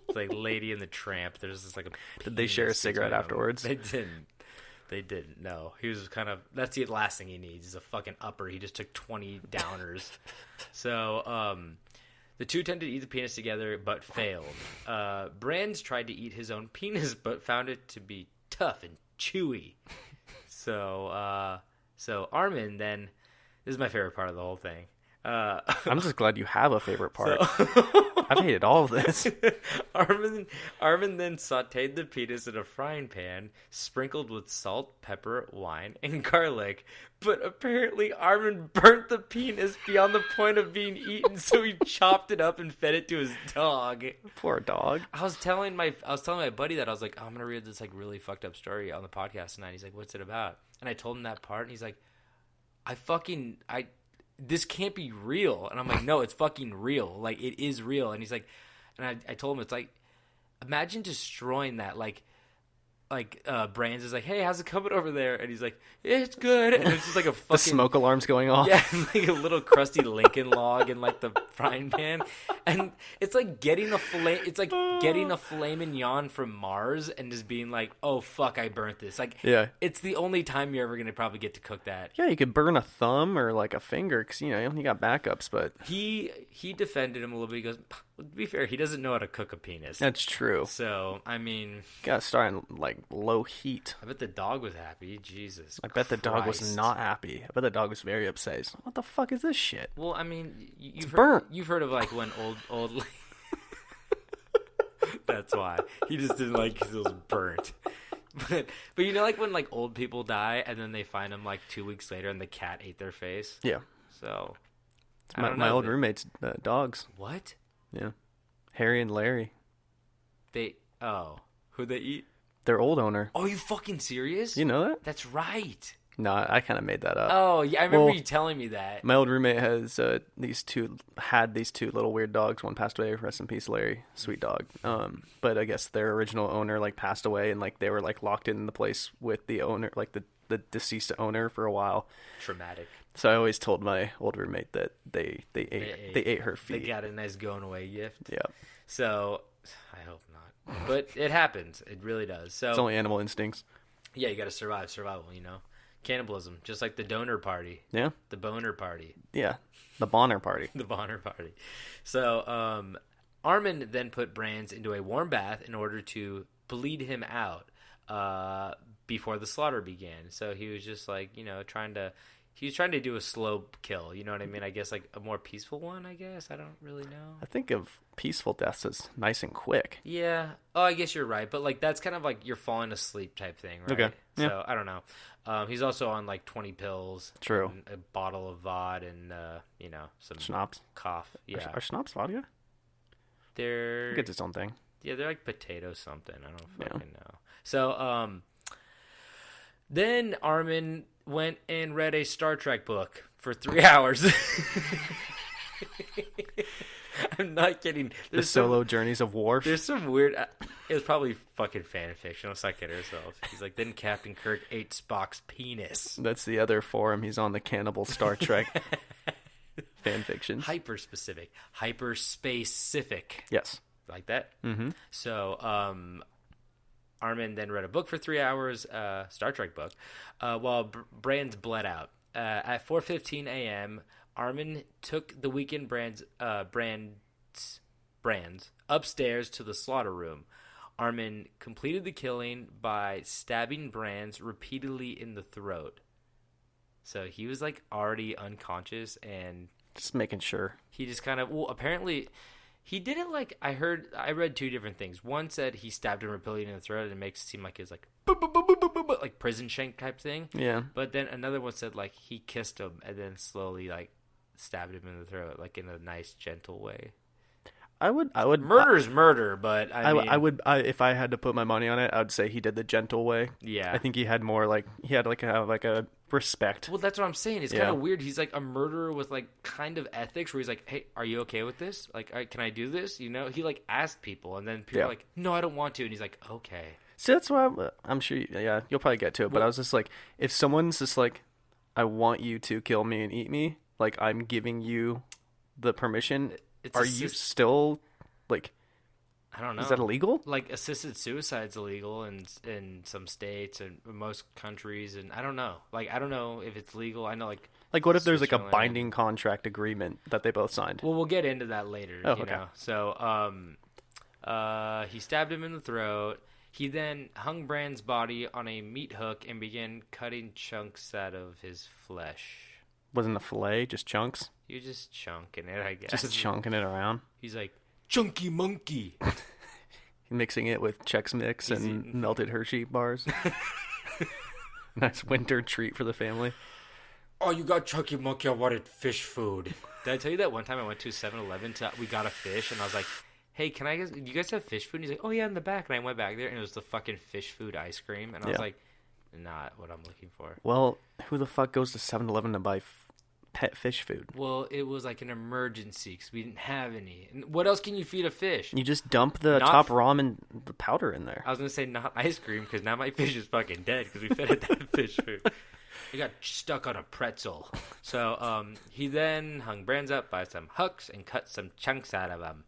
It's like Lady and the Tramp. There's just like a. Did they share a cigarette afterwards? They didn't. They didn't. No, he was kind of. That's the last thing he needs is a fucking upper. He just took 20 downers. So, the two attempted to eat the penis together, but failed. Brands tried to eat his own penis, but found it to be tough and chewy. So Armin then. This is my favorite part of the whole thing. I'm just glad you have a favorite part. I've hated all of this. Armin then sauteed the penis in a frying pan, sprinkled with salt, pepper, wine, and garlic. But apparently Armin burnt the penis beyond the point of being eaten, so he chopped it up and fed it to his dog. Poor dog. I was telling my buddy that I was like, I'm gonna read this like really fucked up story on the podcast tonight. He's like, what's it about? And I told him that part, and he's like, this can't be real. And I'm like, no, it's fucking real. Like, it is real. And he's like, and I told him, it's like, imagine destroying that. Like Brands is like, hey, how's it coming over there? And he's like, it's good. And it's just like a fucking... The smoke alarm's going off. Yeah, like a little crusty Lincoln log in like the frying pan. And it's like getting a filet mignon from Mars and just being like, oh, fuck, I burnt this. Like, yeah. It's the only time you're ever going to probably get to cook that. Yeah, you could burn a thumb or like a finger because, you got backups, but... He defended him a little bit. He goes, to be fair, he doesn't know how to cook a penis. That's true. So, I mean... Gotta start in, like, low heat. I bet the dog was happy. Jesus I bet the dog was not happy. I bet the dog was very upset. He's like, what the fuck is this shit? Well, I mean... burnt. You've heard of, like, when old... That's why. He just didn't like because it was burnt. But like when, like, old people die and then they find them, like, 2 weeks later and the cat ate their face? Yeah. So... My old roommate's dogs. What? Yeah. Harry and Larry. Who'd they eat? Their old owner. Oh, you fucking serious? You know that? That's right. No, I kind of made that up. Oh, yeah, I remember you telling me that. My old roommate has these two little weird dogs. One passed away. Rest in peace, Larry. Sweet dog. But I guess their original owner like passed away, and like they were like locked in the place with the owner, like the deceased owner for a while. Traumatic. So I always told my old roommate that they ate her feet. They got a nice going away gift. Yeah. So I hope not, but it happens. It really does. So it's only animal instincts. Yeah, you got to survival. Cannibalism, just like the donor party. Yeah. The boner party. Yeah. The Bonner party. The Bonner party. So Armin then put Brands into a warm bath in order to bleed him out before the slaughter began. So he was just like, he was trying to do a slow kill. You know what I mean? I guess like a more peaceful one, I guess. I don't really know. I think of peaceful deaths as nice and quick. Yeah. Oh, I guess you're right. But like that's kind of like you're falling asleep type thing, right? Okay. Yeah. So I don't know. He's also on like 20 pills. True. And a bottle of vodka and, some schnapps. Cough. Yeah. Are schnapps vodka? They're... It's its own thing. Yeah, they're like potato something. I don't fucking know. So, then Armin went and read a Star Trek book for 3 hours. I'm not kidding. The solo journeys of Worf. There's some weird... It was probably fucking fan fiction. Let's not kid ourselves. He's like, then Captain Kirk ate Spock's penis. That's the other forum. He's on the Cannibal Star Trek fan fictions. Hyper-specific. Hyper-space-cific. Yes. Like that? Mm-hmm. So, Armin then read a book for 3 hours, Star Trek book, while Brands bled out. At 4:15 a.m., Armin took the weakened Brands upstairs to the slaughter room. Armin completed the killing by stabbing Brands repeatedly in the throat. So he was like already unconscious, and just making sure. He just kind of, well, apparently he did it like, I read two different things. One said he stabbed him repeatedly in the throat, and it makes it seem like it's like like prison shank type thing. Yeah. But then another one said like he kissed him and then slowly like stabbed him in the throat, like in a nice gentle way. I would murder's murder, but I would if I had to put my money on it, I would say he did the gentle way. Yeah. I think he had more like a respect. Well, that's what I'm saying. It's kind of weird. He's like a murderer with like kind of ethics, where he's like, "Hey, are you okay with this? Like, can I do this?" You know, he like asked people, and then people are like, "No, I don't want to," and he's like, "Okay." So that's why I'm sure. You'll probably get to it. But I was just like, if someone's just like, "I want you to kill me and eat me," like I'm giving you the permission. Are you still like? I don't know. Is that illegal? Like assisted suicide's illegal in some states and most countries, and I don't know. Like I don't know if it's legal. I know like what if there's like a binding contract agreement that they both signed? Well, we'll get into that later. Oh, you okay. know. So he stabbed him in the throat. He then hung Brand's body on a meat hook and began cutting chunks out of his flesh. Wasn't a fillet, just chunks? He was just chunking it, I guess. Just chunking it around? He's like, chunky monkey. Mixing it with Chex Mix and melted Hershey bars. Nice winter treat for the family. Oh, you got chunky monkey, I wanted fish food. Did I tell you that one time I went to 7-Eleven, we got a fish, and I was like, hey, do you guys have fish food? And he's like, oh yeah, in the back. And I went back there, and it was the fucking fish food ice cream. And I was like, not what I'm looking for. Well, who the fuck goes to 7-Eleven to buy pet fish food? Well, it was like an emergency because we didn't have any. And what else can you feed a fish? You just dump the top ramen the powder in there. I was going to say not ice cream because now my fish is fucking dead because we fed it that fish food. It got stuck on a pretzel. So he then hung Brands up by some hooks and cut some chunks out of them.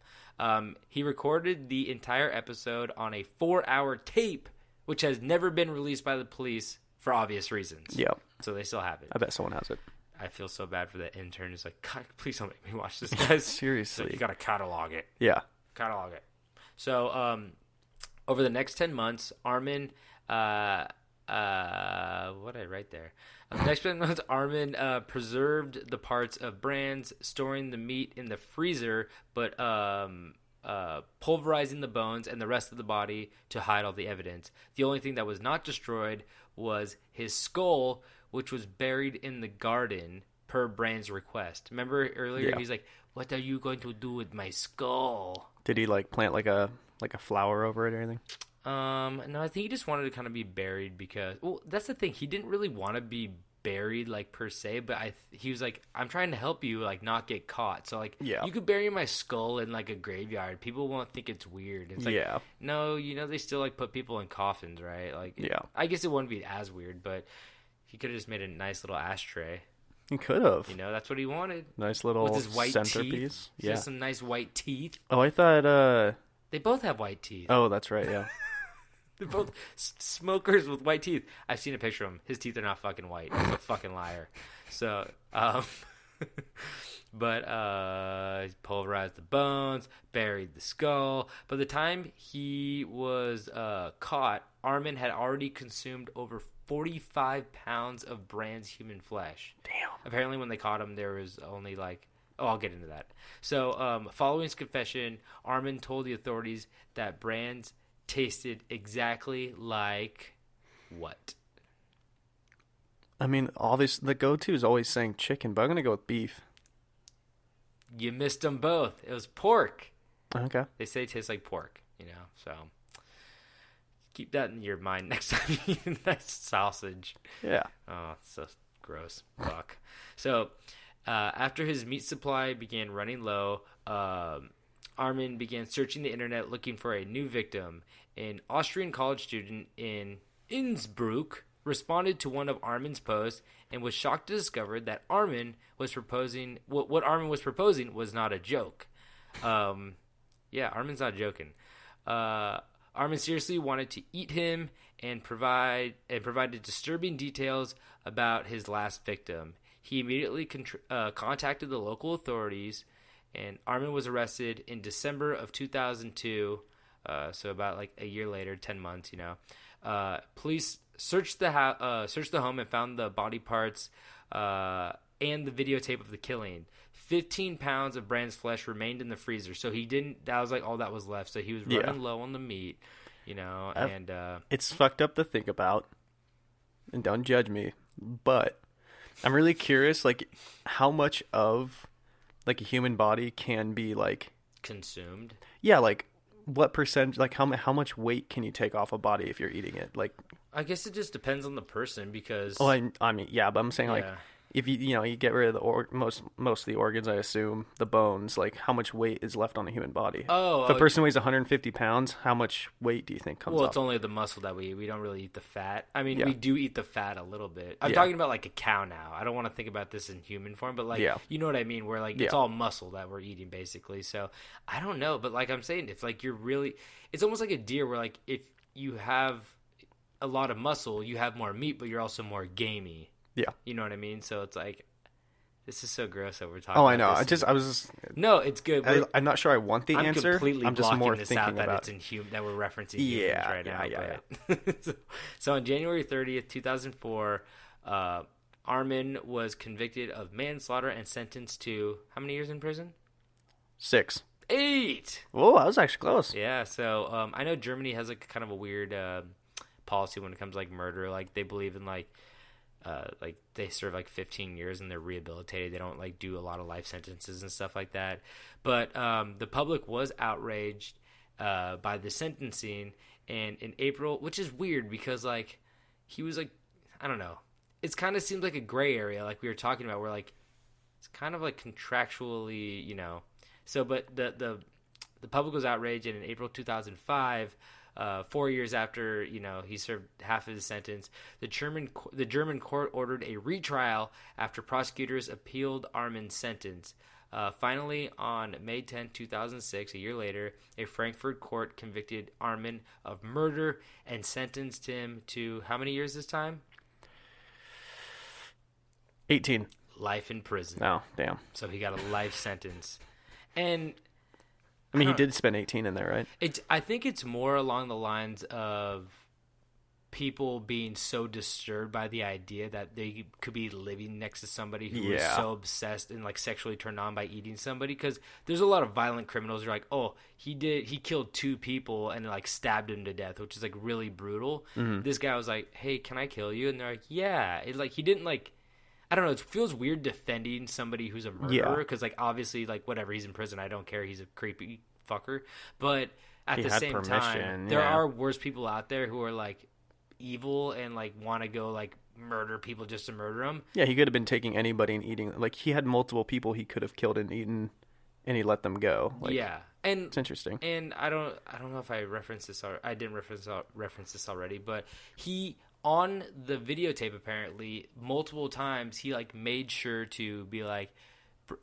He recorded the entire episode on a 4-hour tape, which has never been released by the police for obvious reasons. Yeah. So they still have it. I bet someone has it. I feel so bad for that intern. He's like, God, please don't make me watch this, guys. Seriously. So you got to catalog it. Yeah. Catalog it. So over the next 10 months, Armin... what did I write there? The next 10 months, Armin preserved the parts of Brands, storing the meat in the freezer, but pulverizing the bones and the rest of the body to hide all the evidence. The only thing that was not destroyed was his skull, which was buried in the garden per Brand's request. Remember earlier he's like, what are you going to do with my skull? Did he like plant like a flower over it or anything? No, I think he just wanted to kind of be buried because, well, that's the thing. He didn't really want to be buried like per se, but he was like, I'm trying to help you like not get caught. So like, you could bury my skull in like a graveyard. People won't think it's weird. It's like, no, you know, they still like put people in coffins, right? Like, I guess it wouldn't be as weird, but he could have just made a nice little ashtray. He could have. You know, that's what he wanted. Nice little with his white centerpiece. Teeth. He has some nice white teeth. Oh, I thought they both have white teeth. Oh, that's right, yeah. They're both smokers with white teeth. I've seen a picture of him. His teeth are not fucking white. He's a fucking liar. So, but he pulverized the bones, buried the skull. By the time he was caught, Armin had already consumed over 45 pounds of Brand's human flesh. Damn. Apparently, when they caught him, there was only like... Oh, I'll get into that. So, following his confession, Armin told the authorities that Brand's tasted exactly like what? I mean, the go-to is always saying chicken, but I'm going to go with beef. You missed them both. It was pork. Okay. They say it tastes like pork, you know, so keep that in your mind next time you eat that sausage. Yeah. Oh, it's so gross. Fuck. So, after his meat supply began running low, Armin began searching the internet looking for a new victim. An Austrian college student in Innsbruck responded to one of Armin's posts and was shocked to discover that Armin was proposing what Armin was proposing was not a joke. Yeah, Armin's not joking. Armin seriously wanted to eat him and provided disturbing details about his last victim. He immediately contacted the local authorities, and Armin was arrested in December of 2002. So about like a year later, 10 months. Police searched the home and found the body parts and the videotape of the killing. 15 pounds of Brand's flesh remained in the freezer, so he didn't. That was like all that was left. So he was running low on the meat, and it's fucked up to think about. And don't judge me, but I'm really curious, like, how much of like a human body can be like consumed. Yeah, like what percentage? Like how much weight can you take off a body if you're eating it? Like, I guess it just depends on the person because. Oh, I mean, yeah, but I'm saying like. If you get rid of the most of the organs, I assume the bones. Like, how much weight is left on the human body? If a person weighs 150 pounds, how much weight do you think comes off? Well, it's only the muscle that we eat. We don't really eat the fat. I mean, we do eat the fat a little bit. I'm talking about like a cow now. I don't want to think about this in human form, but like, you know what I mean? Where like it's all muscle that we're eating basically. So I don't know, but like I'm saying, if like you're really, it's almost like a deer where like if you have a lot of muscle, you have more meat, but you're also more gamey. Yeah, you know what I mean. So it's like. This is so gross that we're talking about. Oh, I know. No, it's good. I'm not sure I want the answer. I'm just more this thinking out that it's in that we're referencing humans right now. Yeah. So on January 30th, 2004, Armin was convicted of manslaughter and sentenced to how many years in prison? 6. 8. Oh, that was actually close. Yeah. So I know Germany has like kind of a weird policy when it comes to like murder. Like they believe in like they serve like 15 years and they're rehabilitated. They don't like do a lot of life sentences and stuff like that. But the public was outraged by the sentencing, and in April, which is weird because like he was like, I don't know, it kind of seems like a gray area like we were talking about where like it's kind of like contractually, so but the public was outraged, and in April 2005, 4 years after he served half of his sentence, the German court ordered a retrial after prosecutors appealed Armin's sentence. Finally, on May 10, 2006, a year later, a Frankfurt court convicted Armin of murder and sentenced him to how many years this time? 18. Life in prison. Oh, damn. So he got a life sentence. And I mean, he did spend 18 in there, right? I think it's more along the lines of people being so disturbed by the idea that they could be living next to somebody who is so obsessed and like sexually turned on by eating somebody. Because there's a lot of violent criminals who are like, oh, he killed 2 people and like stabbed him to death, which is like really brutal. Mm-hmm. This guy was like, hey, can I kill you? And they're like, yeah. It's like he didn't like. I don't know. It feels weird defending somebody who's a murderer because, like, obviously, like, whatever, he's in prison. I don't care. He's a creepy fucker. But at the same time, there are worse people out there who are, like, evil and, like, want to go, like, murder people just to murder them. Yeah, he could have been taking anybody and eating. Like, he had multiple people he could have killed and eaten, and he let them go. Like, yeah. And it's interesting. And I don't know if I referenced this or I didn't reference this already, but he on the videotape apparently multiple times he like made sure to be like,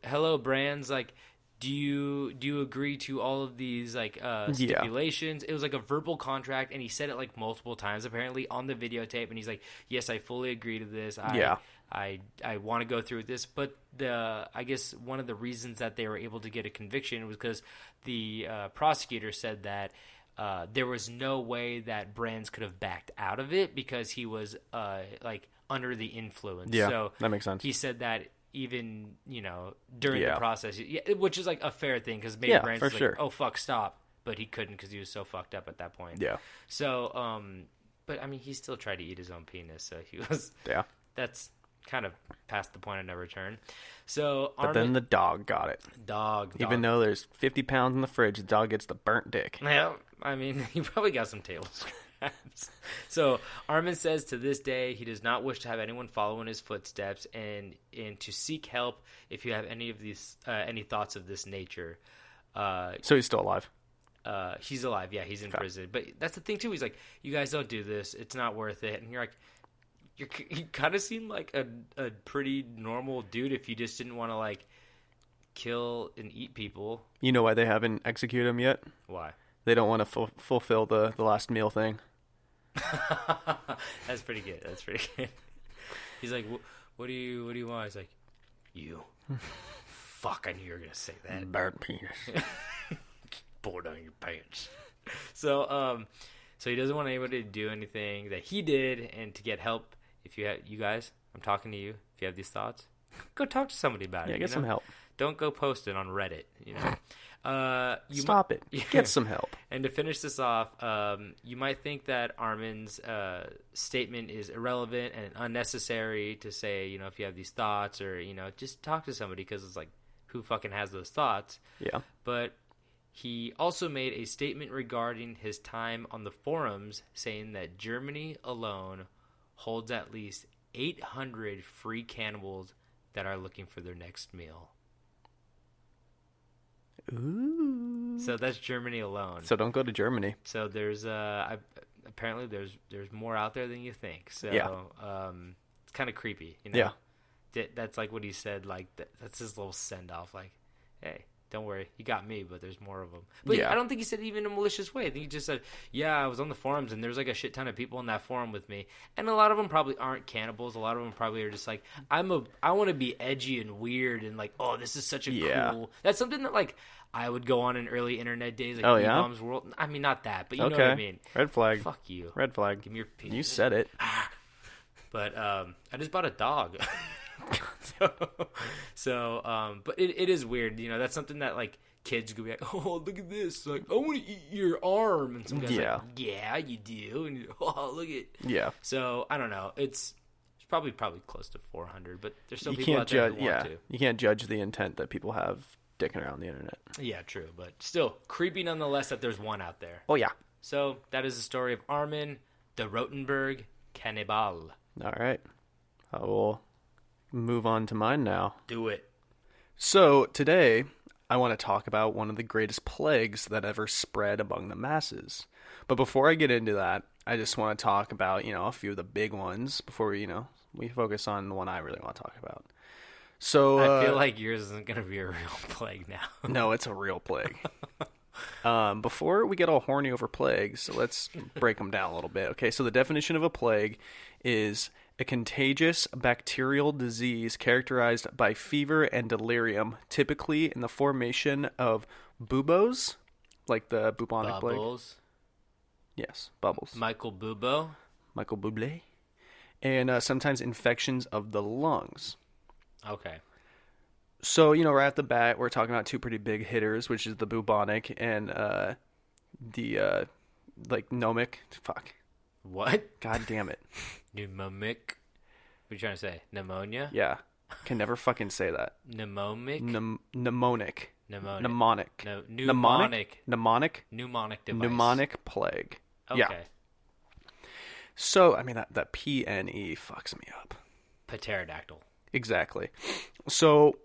hello Brands, like do you agree to all of these like stipulations? It was like a verbal contract, and he said it like multiple times apparently on the videotape, and he's like, yes, I fully agree to this. I want to go through with this. But I guess one of the reasons that they were able to get a conviction was because the prosecutor said that there was no way that Brands could have backed out of it because he was like under the influence. Yeah, so that makes sense. He said that even during the process, which is like a fair thing because maybe Brands was like, oh fuck, stop, but he couldn't because he was so fucked up at that point. Yeah. So, but I mean, he still tried to eat his own penis, so he was. Yeah. That's kind of past the point of no return. So, but then the dog got it. Dog. Even though there's 50 pounds in the fridge, the dog gets the burnt dick. Yeah, I mean, he probably got some tables. perhaps. So Armin says to this day he does not wish to have anyone follow in his footsteps, and to seek help if you have any of these any thoughts of this nature. So he's still alive. He's alive. Yeah, he's in prison. But that's the thing too. He's like, you guys don't do this. It's not worth it. And you're like, you kind of seem like a pretty normal dude if you just didn't want to like kill and eat people. You know why they haven't executed him yet? Why? They don't want to fulfill the last meal thing. That's pretty good. That's pretty good. He's like, what do you want? He's like, you. Fuck, I knew you were gonna say that. Bird penis. Pull down your pants. So he doesn't want anybody to do anything that he did, and to get help. If you guys, I'm talking to you. If you have these thoughts, go talk to somebody about it. Yeah, get some help. Don't go post it on Reddit. You know. Stop it. Get some help. And to finish this off, you might think that Armin's statement is irrelevant and unnecessary to say, you know, if you have these thoughts, or, you know, just talk to somebody, because it's like, who fucking has those thoughts? Yeah. But he also made a statement regarding his time on the forums, saying that Germany alone holds at least 800 free cannibals that are looking for their next meal. Ooh. So that's Germany alone. So don't go to Germany. So there's apparently there's more out there than you think. So yeah. It's kind of creepy. You know? Yeah. That's like what he said. Like that's his little send off. Like, hey, don't worry, you got me, but there's more of them. But yeah. I don't think he said it even in a malicious way. I think he just said, yeah, I was on the forums and there's like a shit ton of people in that forum with me, and a lot of them probably aren't cannibals. A lot of them probably are just like, I want to be edgy and weird and like, oh, this is such a cool. That's something that like I would go on in early internet days, like Bombs World. I mean, not that, but you know what I mean. Red flag. Fuck you. Red flag. Give me your penis. You said it. But I just bought a dog. But it is weird. You know, that's something that like kids could be like, oh, look at this. Like, I want to eat your arm. And some guy's like, yeah, you do. And oh, look at. Yeah. So I don't know. It's probably close to 400, but there's still people out there who want to. You can't judge the intent that people have dicking around the internet. Yeah, true. But still, creepy nonetheless that there's one out there. Oh, yeah. So that is the story of Armin, the Rotenberg Cannibal. All right. I will move on to mine now. Do it. So today, I want to talk about one of the greatest plagues that ever spread among the masses. But before I get into that, I just want to talk about, you know, a few of the big ones before we focus on the one I really want to talk about. So I feel like yours isn't going to be a real plague now. No, it's a real plague. Before we get all horny over plagues, let's break them down a little bit. Okay, so the definition of a plague is a contagious bacterial disease characterized by fever and delirium, typically in the formation of buboes, like the bubonic plague. Bubbles. Yes, bubbles. Michael Bublé. Michael Bublé. And sometimes infections of the lungs. Okay. So, you know, right at the bat, we're talking about two pretty big hitters, which is the bubonic and the gnomic. Fuck. What? God damn it. Pneumomic. What are you trying to say? Pneumonia? Yeah. Can never fucking say that. Pneumomic? Mnemonic. Mnemonic. Mnemonic. Mnemonic device. Mnemonic plague. Okay. Yeah. So, I mean, that PNE fucks me up. Pterodactyl. Exactly. So,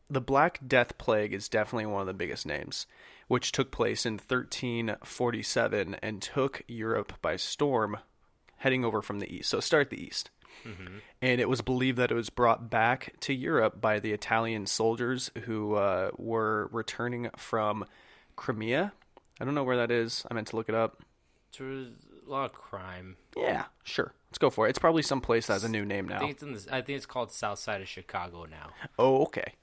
the Black Death Plague is definitely one of the biggest names, which took place in 1347 and took Europe by storm, heading over from the east. So start the east. Mm-hmm. And it was believed that it was brought back to Europe by the Italian soldiers who were returning from Crimea. I don't know where that is. I meant to look it up. There's a lot of crime. Yeah, sure. Let's go for it. It's probably someplace that has a new name now. I think it's called South Side of Chicago now. Oh, okay.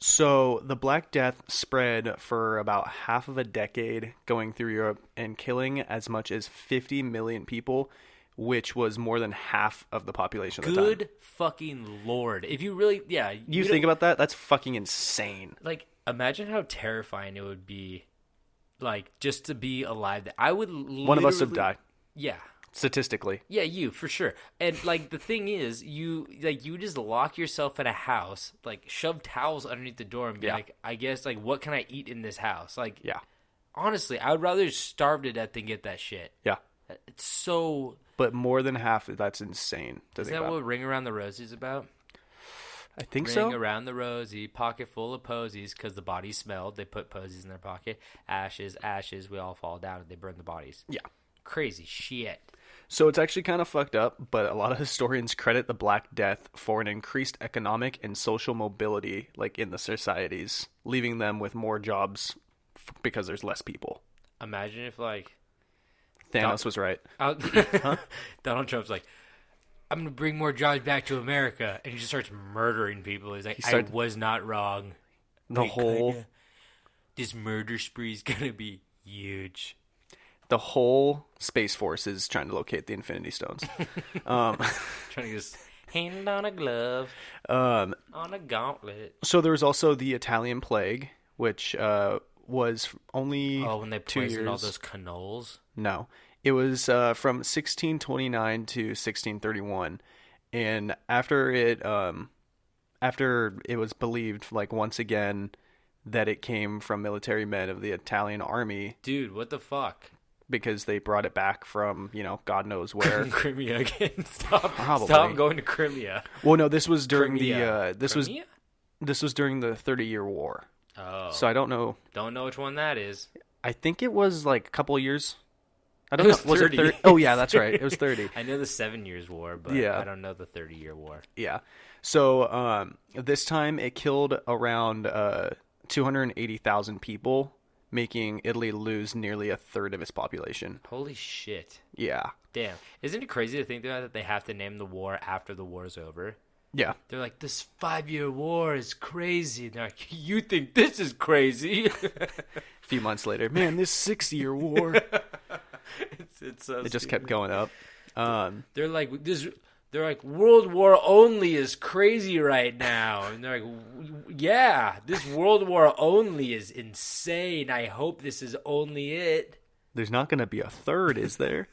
So the Black Death spread for about half of a decade, going through Europe and killing as much as 50 million people, which was more than half of the population at the time. Good fucking Lord. If you really, You think about that? That's fucking insane. Like, imagine how terrifying it would be, like, just to be alive. I would One of us would die. Yeah. Statistically. Yeah, you, for sure. And, like, the thing is, you just lock yourself in a house, like, shove towels underneath the door and be like, I guess, like, what can I eat in this house? Like, yeah. Honestly, I would rather starve to death than get that shit. Yeah. It's so. But more than half, that's insane. Is that what Ring Around the Rosie's about? I think Ring so. around the rosy, pocket full of posies, because the bodies smelled. They put posies in their pocket. Ashes, ashes, we all fall down and they burn the bodies. Yeah. Crazy shit. So it's actually kind of fucked up, but a lot of historians credit the Black Death for an increased economic and social mobility, like in the societies, leaving them with more jobs because there's less people. Imagine if, like... Thanos was right. Donald Trump's like, I'm going to bring more jobs back to America. And he just starts murdering people. He's like, I was not wrong. This murder spree is going to be huge. The whole Space Force is trying to locate the Infinity Stones. Trying to just hand on a glove, on a gauntlet. So there was also the Italian Plague, which was only when they 2 poisoned years. all those canoles? No. It was from 1629 to 1631. And after it was believed, like, once again, that it came from military men of the Italian army. Dude, what the fuck? Because they brought it back from, God knows where. Crimea again. Stop going to Crimea. Well, no, this was during Crimea. this was during the 30-Year War. Oh. So I don't know. Don't know which one that is. I think it was like a couple of years. I don't It know. was 30. It 30? Oh, yeah, that's right. It was 30. I know the 7 Years War, but Yeah. I don't know the 30-Year War. Yeah. So this time it killed around 280,000 people, making Italy lose nearly a third of its population. Holy shit. Yeah. Damn. Isn't it crazy to think that they have to name the war after the war's over? Yeah. They're like, this 5-year war is crazy. And they're like, you think this is crazy? A few months later, man, this 6-year war. It's so It just stupid. kept going up. They're like, they're like, World War Only is crazy right now. And they're like, yeah, this World War Only is insane. I hope this is only it. There's not going to be a third, is there?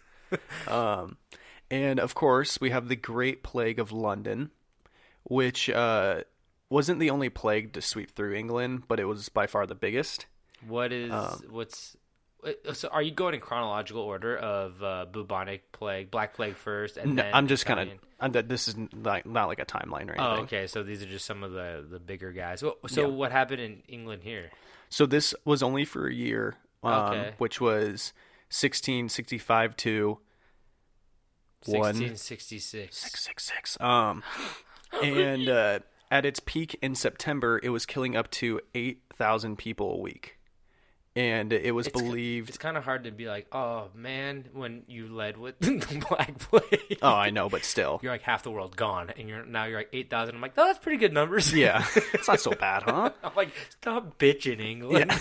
And, of course, we have the Great Plague of London, which wasn't the only plague to sweep through England, but it was by far the biggest. So are you going in chronological order of bubonic plague, Black Plague first, and No, then I'm just kind Italian? of. This is not like a timeline or anything. Oh, okay. So these are just some of the bigger guys. So what happened in England here? So this was only for a year, Okay. which was 1665 to 1666. 666. And at its peak in September, it was killing up to 8,000 people a week. And it was believed... It's kind of hard to be like, oh, man, when you led with the Black Plague. Oh, I know, but still. You're like half the world gone, and you're like 8,000. I'm like, oh, that's pretty good numbers. Yeah, it's not so bad, huh? I'm like, stop bitching, England.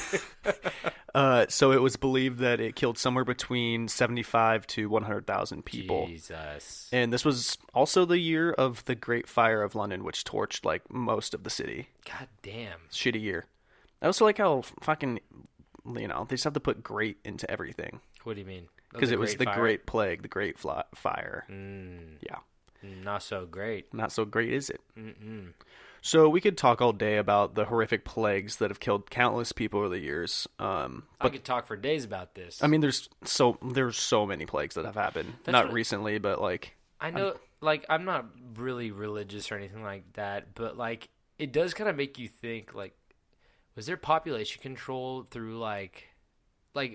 Yeah. So it was believed that it killed somewhere between 75 to 100,000 people. Jesus. And this was also the year of the Great Fire of London, which torched like most of the city. God damn. Shitty year. I also like how fucking, they just have to put great into everything. What do you mean? Because it was the Fire? Great Plague, the Great Fire. Yeah. Not so great. Not so great, is it? Mm-mm. So we could talk all day about the horrific plagues that have killed countless people over the years. I could talk for days about this. I mean, there's so many plagues that have happened. Not recently, but like... I know, I'm not really religious or anything like that, but, it does kind of make you think, was there population control through, do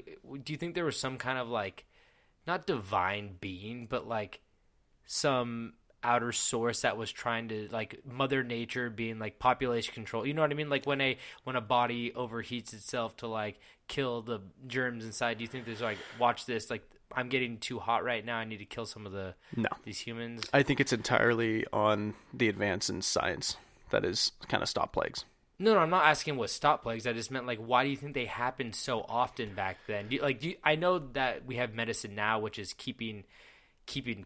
you think there was some kind of, not divine being, but, some outer source that was trying to, Mother Nature being, population control? You know what I mean? When a body overheats itself to, kill the germs inside, do you think there's, watch this, I'm getting too hot right now, I need to kill some of these humans? I think it's entirely on the advance in science that is kind of stop plagues. No, I'm not asking what stop plagues. I just meant, why do you think they happened so often back then? I know that we have medicine now, which is keeping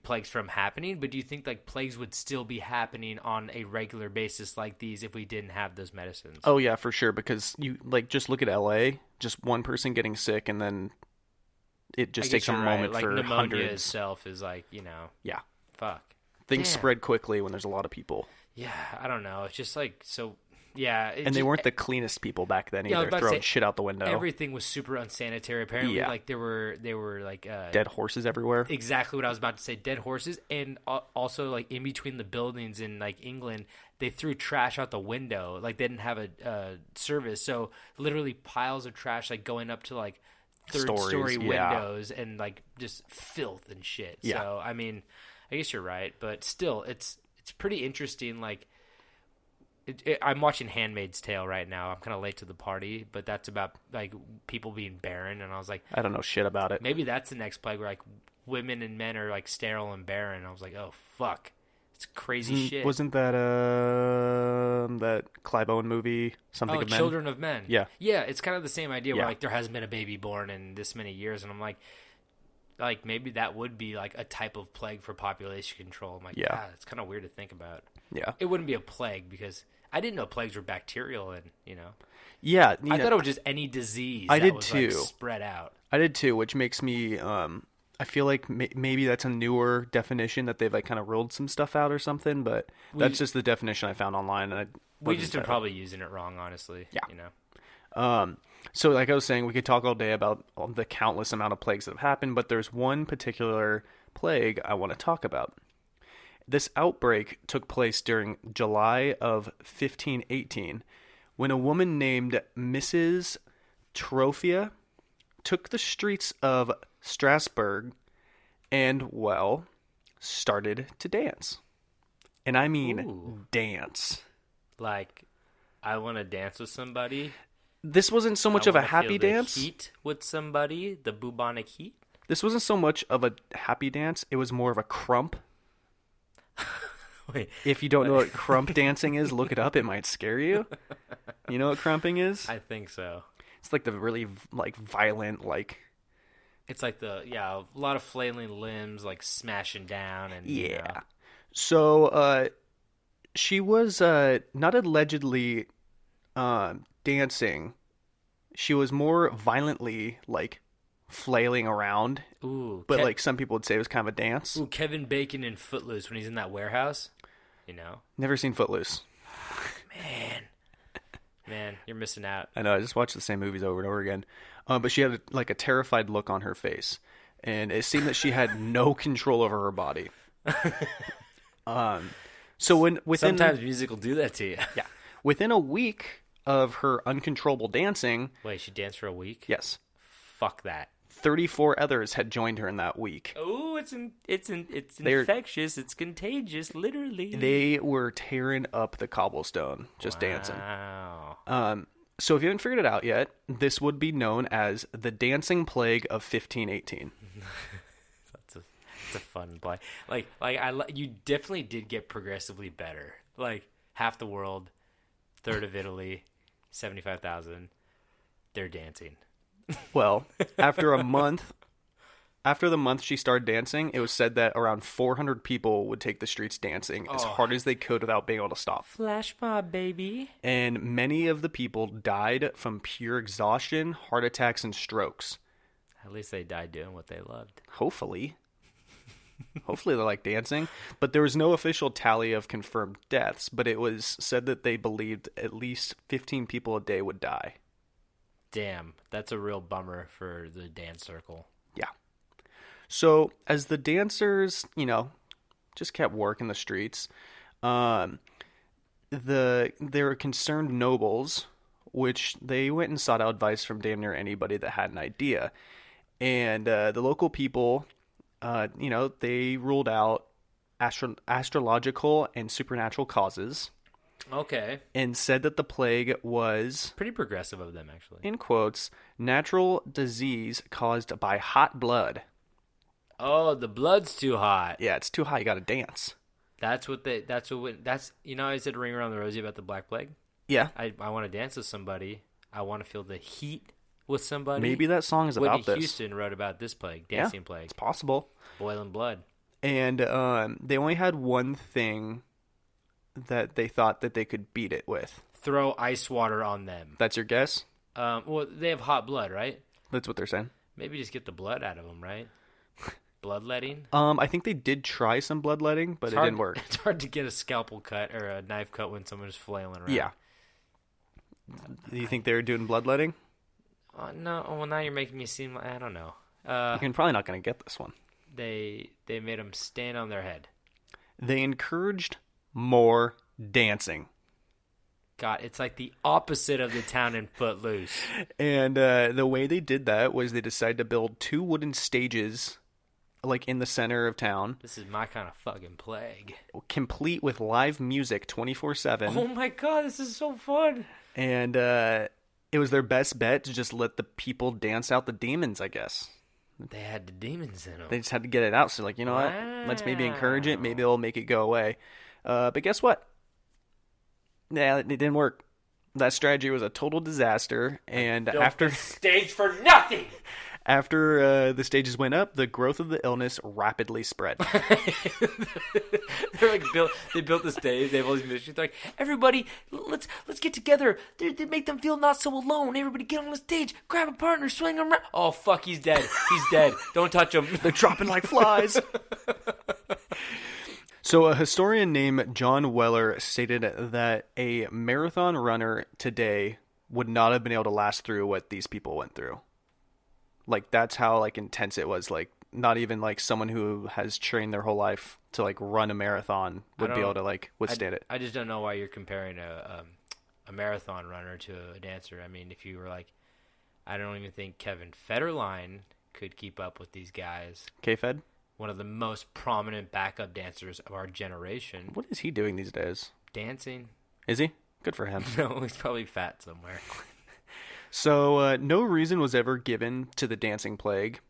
plagues from happening, but do you think, plagues would still be happening on a regular basis like these if we didn't have those medicines? Oh, yeah, for sure, because you, just look at L.A., just one person getting sick, and then it just takes a moment for pneumonia hundreds. itself is, Yeah. Fuck. Things Damn. spread quickly when there's a lot of people. Yeah, I don't know. It's just, so... Yeah, And they weren't the cleanest people back then Yeah, I was either, about to throwing say, shit out the window. everything was super unsanitary. Apparently, Yeah. like they were like Dead horses everywhere. exactly what I was about to say. Dead horses, and also like in between the buildings in like England, they threw trash out the window. Like they didn't have a service, so literally piles of trash like going up to like third-story windows and like just filth and shit. Yeah. So I mean, I guess you're right, but still, it's pretty interesting. Like. I'm watching Handmaid's Tale right now. I'm kind of late to the party, but that's about like people being barren, and I was like, I don't know shit about it. maybe that's the next plague where like women and men are like sterile and barren. I was like, oh fuck, it's crazy shit. Wasn't that that Clive Owen movie, Something of Men? Children of Men. Yeah. Yeah, it's kind of the same idea where Yeah. like there hasn't been a baby born in this many years, and I'm like maybe that would be like a type of plague for population control. I'm like, Yeah. God, it's kind of weird to think about. Yeah. It wouldn't be a plague because I didn't know plagues were bacterial, and Yeah. I thought it was just any disease I that did was too. like spread out. I did too, which makes me I feel like maybe that's a newer definition that they've like kind of ruled some stuff out or something, but that's just the definition I found online. And We just been probably using it wrong, honestly. Yeah. So like I was saying, we could talk all day about all the countless amount of plagues that have happened, but there's one particular plague I want to talk about. This outbreak took place during July of 1518 when a woman named Mrs. Trophia took the streets of Strasbourg and, well, started to dance. And I mean Ooh. dance. Like, I want to dance with somebody. This wasn't so much I of a wanna happy feel the dance. heat with somebody, the bubonic heat. This wasn't so much of a happy dance. It was more of a crump. Wait, If you don't know what crump dancing is, look it up. It might scare you. You know what crumping is? I think so. It's like the really like violent, like It's like a lot of flailing limbs, like smashing down, and yeah. So she was not allegedly dancing. She was more violently like flailing around. Ooh, But like some people would say it was kind of a dance. ooh, Kevin Bacon in Footloose when he's in that warehouse. Never seen Footloose. Man, you're missing out. I know. I just watched the same movies over and over again. But she had like a terrified look on her face, and it seemed that she had no control over her body. So within Sometimes music will do that to you. yeah, within a week of her uncontrollable dancing, Wait, she danced for a week? yes, Fuck that. 34 others had joined her in that week. Oh, it's They're- infectious. It's contagious, literally. They were tearing up the cobblestone, just dancing. Wow. So if you haven't figured it out yet, this would be known as the Dancing Plague of 1518. It's a fun play. You definitely did get progressively better. Like half the world, third of Italy, 75,000. They're dancing. Well, after the month she started dancing, it was said that around 400 people would take the streets dancing as hard as they could without being able to stop. Flash mob, baby. And many of the people died from pure exhaustion, heart attacks, and strokes. At least they died doing what they loved. Hopefully. Hopefully they like dancing. But there was no official tally of confirmed deaths, but it was said that they believed at least 15 people a day would die. Damn, that's a real bummer for the dance circle. Yeah. So as the dancers, just kept working the streets, there were concerned nobles, which they went and sought out advice from damn near anybody that had an idea. And the local people, they ruled out astrological and supernatural causes. Okay. And said that the plague was, Pretty progressive of them, actually. in quotes, natural disease caused by hot blood. Oh, the blood's too hot. Yeah, it's too hot. You got to dance. I said Ring Around the Rosie about the Black Plague? Yeah. I want to dance with somebody. I want to feel the heat with somebody. Maybe that song is Whitney about this. Houston wrote about this plague, dancing plague. It's possible. Boiling blood. And they only had one thing that they thought that they could beat it with. Throw ice water on them. That's your guess? Well, they have hot blood, right? That's what they're saying. Maybe just get the blood out of them, right? Bloodletting? I think they did try some bloodletting, but it didn't work. It's hard to get a scalpel cut or a knife cut when someone's flailing around. Yeah. Do you think they were doing bloodletting? No. Well, now you're making me seem like I don't know. You're probably not going to get this one. They made them stand on their head. They encouraged more dancing. God, it's like the opposite of the town in Footloose. And the way they did that was they decided to build 2 wooden stages, like in the center of town. This is my kind of fucking plague. Complete with live music 24/7. Oh my god, this is so fun. And it was their best bet to just let the people dance out the demons, I guess. They had the demons in them. They just had to get it out. So like, you know what? Let's maybe encourage it. Maybe it'll make it go away. But guess what? Yeah, it didn't work. That strategy was a total disaster. And after stage for nothing. After the stages went up, the growth of the illness rapidly spread. They're like they built the stage. They have all these musicians. They're like, everybody, let's get together. They make them feel not so alone. Everybody get on the stage, grab a partner, swing them around. Oh fuck, he's dead. He's dead. Don't touch him. They're dropping like flies. So a historian named John Weller stated that a marathon runner today would not have been able to last through what these people went through. Like, that's how, like, intense it was. Like, not even, like, someone who has trained their whole life to, like, run a marathon would be able to, like, withstand it. I just don't know why you're comparing a marathon runner to a dancer. I mean, if you were, like, I don't even think Kevin Federline could keep up with these guys. K-Fed? One of the most prominent backup dancers of our generation. What is he doing these days? Dancing. Is he? Good for him. No, he's probably fat somewhere. So, no reason was ever given to the dancing plague.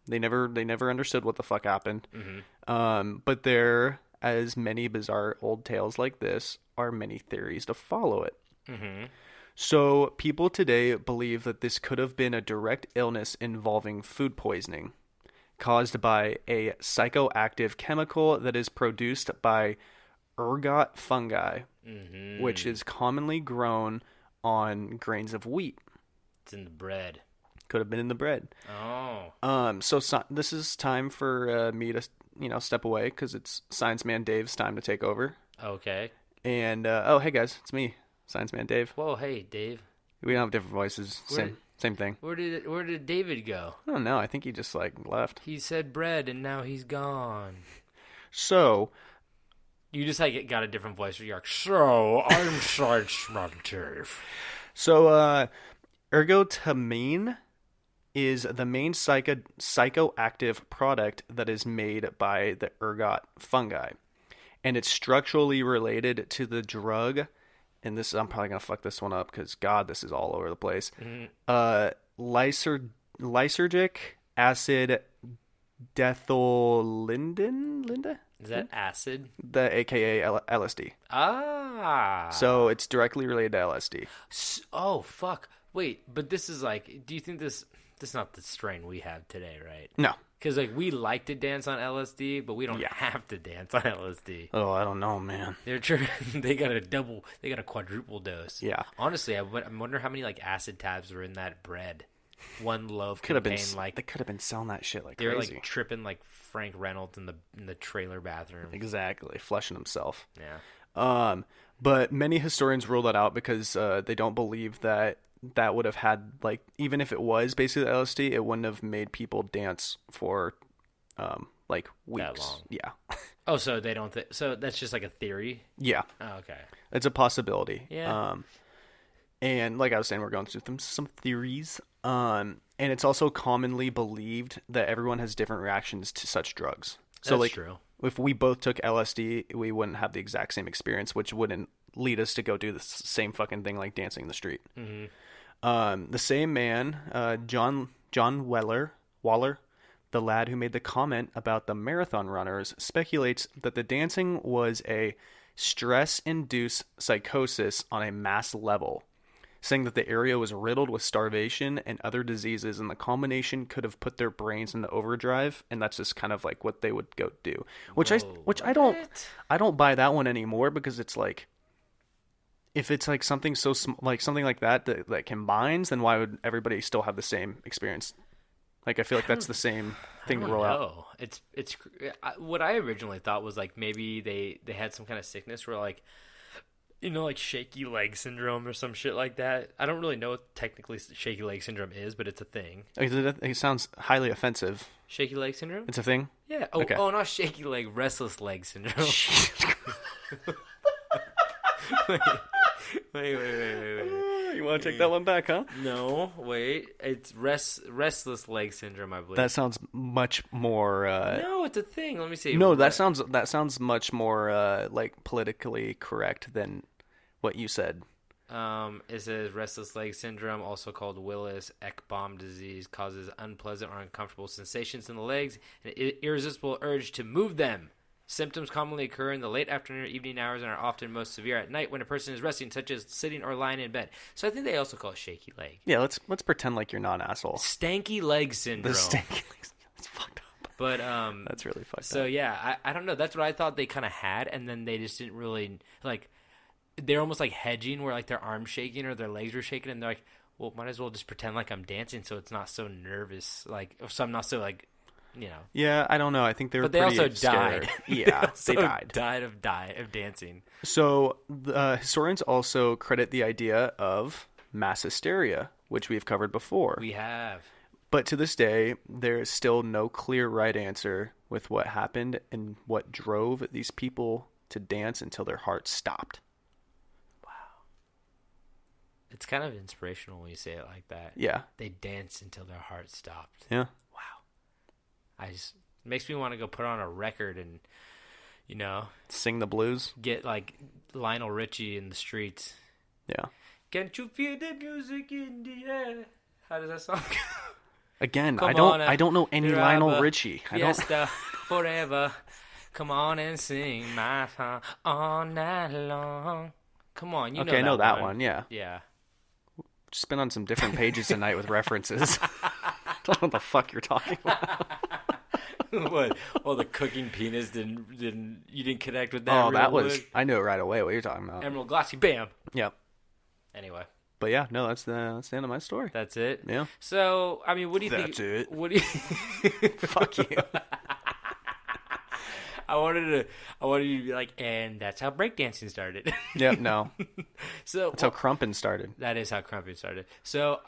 They never understood what the fuck happened. Mm-hmm. But there, as many bizarre old tales like this, are many theories to follow it. Mm-hmm. So, people today believe that this could have been a direct illness involving food poisoning, caused by a psychoactive chemical that is produced by ergot fungi, which is commonly grown on grains of wheat. It's in the bread. Could have been in the bread. Oh. So this is time for me to, step away because it's Science Man Dave's time to take over. Okay. And, oh, hey guys, it's me, Science Man Dave. Whoa, hey, Dave. We don't have different voices. Same thing. Where did David go? I don't know. I think he just, left. He said bread, and now he's gone. So... You just, got a different voice. You're like, so, I'm Science Man Dave. So, ergotamine is the main psychoactive product that is made by the ergot fungi. And it's structurally related to the drug, and this, I'm probably going to fuck this one up because, God, this is all over the place. Lysergic acid dethyllinden? Is that acid? The AKA LSD. Ah. So it's directly related to LSD. Oh, fuck. Wait, but this is do you think this is not the strain we have today, right? No. Because, we like to dance on LSD, but we don't have to dance on LSD. Oh, I don't know, man. They got a quadruple dose. Yeah. Honestly, I wonder how many, acid tabs are in that bread. One loaf They could have been selling that shit like they were crazy. Tripping like Frank Reynolds in the trailer bathroom. Exactly, flushing himself. Yeah. But many historians rule that out because they don't believe that would have had even if it was basically LSD, it wouldn't have made people dance for weeks. That long. Yeah. Oh, so they don't. So that's just a theory. Yeah. Oh, okay. It's a possibility. Yeah. And like I was saying, we're going through some theories. And it's also commonly believed that everyone has different reactions to such drugs. So That's true. If we both took LSD, we wouldn't have the exact same experience, which wouldn't lead us to go do the same fucking thing like dancing in the street. Mm-hmm. The same man, John Waller, the lad who made the comment about the marathon runners, speculates that the dancing was a stress-induced psychosis on a mass level, saying that the area was riddled with starvation and other diseases, and the combination could have put their brains into overdrive, and that's just kind of what they would go do. Which I don't buy that one anymore, because it's if it's something so something like that combines, then why would everybody still have the same experience? I feel that's the same thing to roll out. It's what I originally thought was maybe they had some kind of sickness where You know, like shaky leg syndrome or some shit like that. I don't really know what technically shaky leg syndrome is, but it's a thing. It sounds highly offensive. Shaky leg syndrome? It's a thing? Yeah. Oh, Okay. oh, not shaky leg, restless leg syndrome. wait. You want to take that one back, huh? No, wait. It's restless leg syndrome, I believe. That sounds much more. No, it's a thing. Let me see. No, that sounds much more like politically correct than what you said. It says restless leg syndrome, also called Willis-Ekbom disease, causes unpleasant or uncomfortable sensations in the legs and an irresistible urge to move them. Symptoms commonly occur in the late afternoon or evening hours and are often most severe at night when a person is resting, such as sitting or lying in bed. So I think they also call it shaky leg. Yeah, let's pretend like you're not an asshole. Stanky leg syndrome. The stanky legs. That's fucked up. But that's really fucked up. So yeah, I don't know. That's what I thought they kind of had, and then they just didn't really like. They're almost like hedging, where like their arms shaking or their legs are shaking, and they're like, well, might as well just pretend like I'm dancing, so it's not so nervous, like so I'm not so like. You know. Yeah, I don't know. I think they were. But they pretty also scared. died. Yeah, they died. Died of dancing. So historians also credit the idea of mass hysteria, which we've covered before. We have. But to this day, there is still no clear right answer with what happened and what drove these people to dance until their hearts stopped. Wow. It's kind of inspirational when you say it like that. Yeah. They danced until their hearts stopped. Yeah. It makes me want to go put on a record and, you know, sing the blues. Get like Lionel Richie in the streets. Yeah. Can't you feel the music in the air? How does that song go? Again, I don't know any Lionel Richie. Fiesta forever. Come on and sing my song all night long. Come on, you know that Okay, I know that one. Yeah. Yeah. Just been on some different pages tonight with references. I don't know what the fuck you're talking about. What? Well, the cooking penis you didn't connect with that. Oh, that was wood? I knew right away what you're talking about. Emerald Glossy, bam. Yep. Anyway. But yeah, no, that's the end of my story. That's it. Yeah. So I mean, what do you think? That's it. What do you? Fuck you. I wanted you to be like, and that's how breakdancing started. Yep. No. So that's how crumping started. That is how crumping started. So,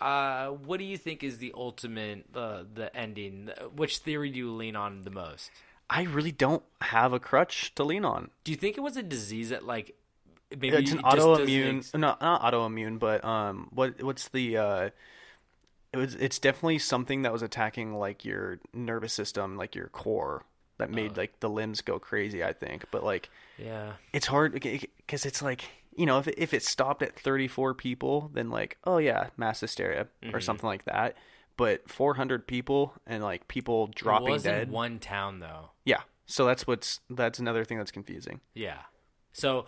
what do you think is the ultimate, the ending? Which theory do you lean on the most? I really don't have a crutch to lean on. Do you think it was a disease that like maybe it's an autoimmune? Not autoimmune, but what's the? It's definitely something that was attacking like your nervous system, like your core. That made like the limbs go crazy, I think. But like, yeah, it's hard because it's like, you know, if it stopped at 34 people, then like, oh yeah, mass hysteria or something like that. But 400 people and like people dropping it wasn't dead. One town though. Yeah, so that's another thing that's confusing. Yeah, so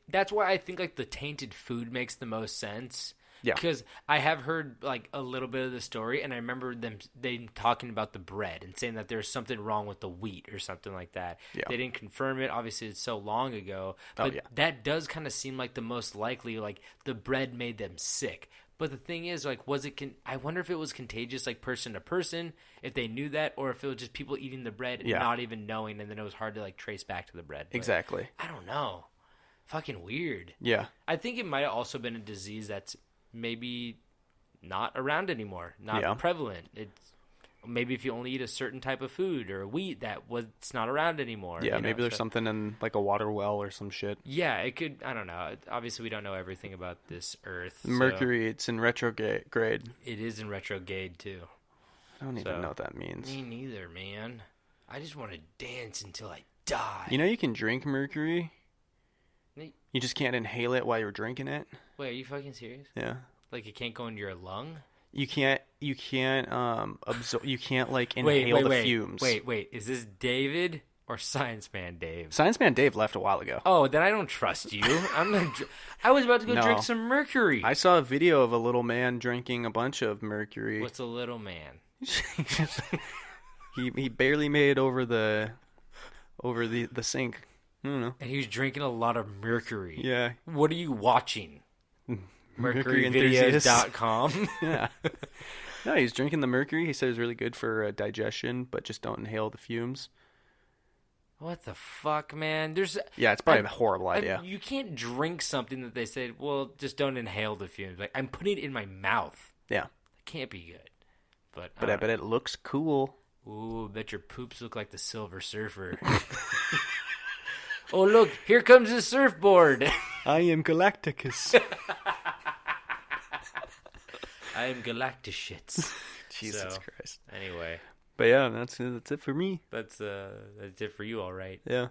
that's why I think like the tainted food makes the most sense. Yeah, because I have heard like a little bit of the story, and I remember they talking about the bread and saying that there's something wrong with the wheat or something like that. Yeah. They didn't confirm it. Obviously, it's so long ago, but that does kind of seem like the most likely. Like the bread made them sick. But the thing is, like, was it? I wonder if it was contagious, like person to person, if they knew that, or if it was just people eating the bread and not even knowing, and then it was hard to like trace back to the bread. But exactly. I don't know. Fucking weird. Yeah. I think it might have also been a disease that's maybe not around anymore, not prevalent. It's maybe if you only eat a certain type of food or wheat it's not around anymore. Yeah, maybe there's something in like a water well or some shit. Yeah, it could. I don't know. Obviously, we don't know everything about this Earth. Mercury, it's in retrograde. It is in retrograde too. I don't even know what that means. Me neither, man. I just want to dance until I die. You know, you can drink mercury. You just can't inhale it while you're drinking it. Wait, are you fucking serious? Yeah. Like it can't go into your lung? You can't absorb. You can't like inhale the fumes. Wait. Is this David or Science Man Dave? Science Man Dave left a while ago. Oh, then I don't trust you. I was about to go drink some mercury. I saw a video of a little man drinking a bunch of mercury. What's a little man? he barely made it over the sink. I don't know. And he was drinking a lot of mercury. Yeah. What are you watching? Mercuryvideos.com. Mercuryvideos.com. Yeah. No, he's drinking the mercury. He said it was really good for digestion, but just don't inhale the fumes. What the fuck, man? There's Yeah, it's probably a horrible idea. You can't drink something that they said, well, just don't inhale the fumes. Like, I'm putting it in my mouth. Yeah. It can't be good. But I bet it looks cool. Ooh, bet your poops look like the Silver Surfer. Oh, look, here comes his surfboard. I am Galacticus. I am Galactishits. Jesus Christ. Anyway. But yeah, that's it for me. That's it for you, all right. Yeah.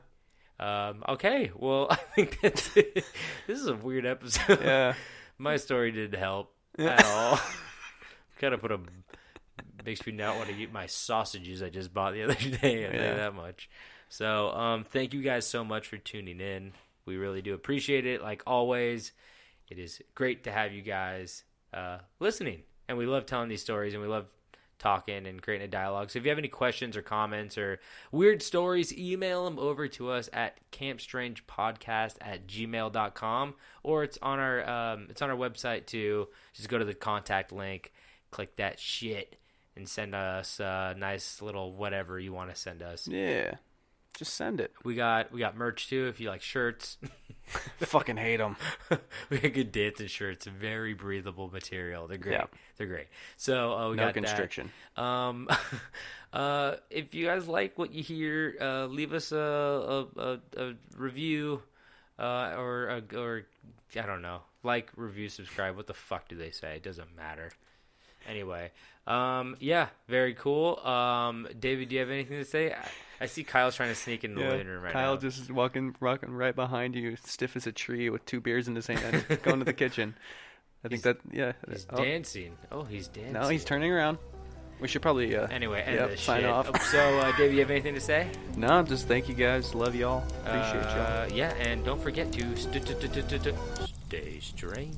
Okay, well, I think that's it. This is a weird episode. Yeah. My story didn't help at all. Kind of makes me not want to eat my sausages I just bought the other day. I'll tell you that much. So, thank you guys so much for tuning in. We really do appreciate it. Like always, it is great to have you guys listening. And we love telling these stories, and we love talking and creating a dialogue. So if you have any questions or comments or weird stories, email them over to us at campstrangepodcast@gmail.com, or it's on our website too. Just go to the contact link, click that shit, and send us a nice little whatever you want to send us. Yeah. Just send it. We got merch too if you like shirts. Fucking hate them. We got good dancing shirts, very breathable material. They're great. Yeah. They're great. So we no got constriction. That. If you guys like what you hear, leave us a review or I don't know, like, review, subscribe. What the fuck do they say? It doesn't matter. Anyway, yeah, very cool. David, do you have anything to say? I see Kyle's trying to sneak in the living room right now. Kyle just is rocking right behind you, stiff as a tree with 2 beers in his hand, going to the kitchen. He's dancing. Oh, he's dancing. No, he's turning around. We should probably anyway, end this sign shit. off. So, David, you have anything to say? No, just thank you guys. Love y'all. Appreciate y'all. Yeah, and don't forget to stay strange.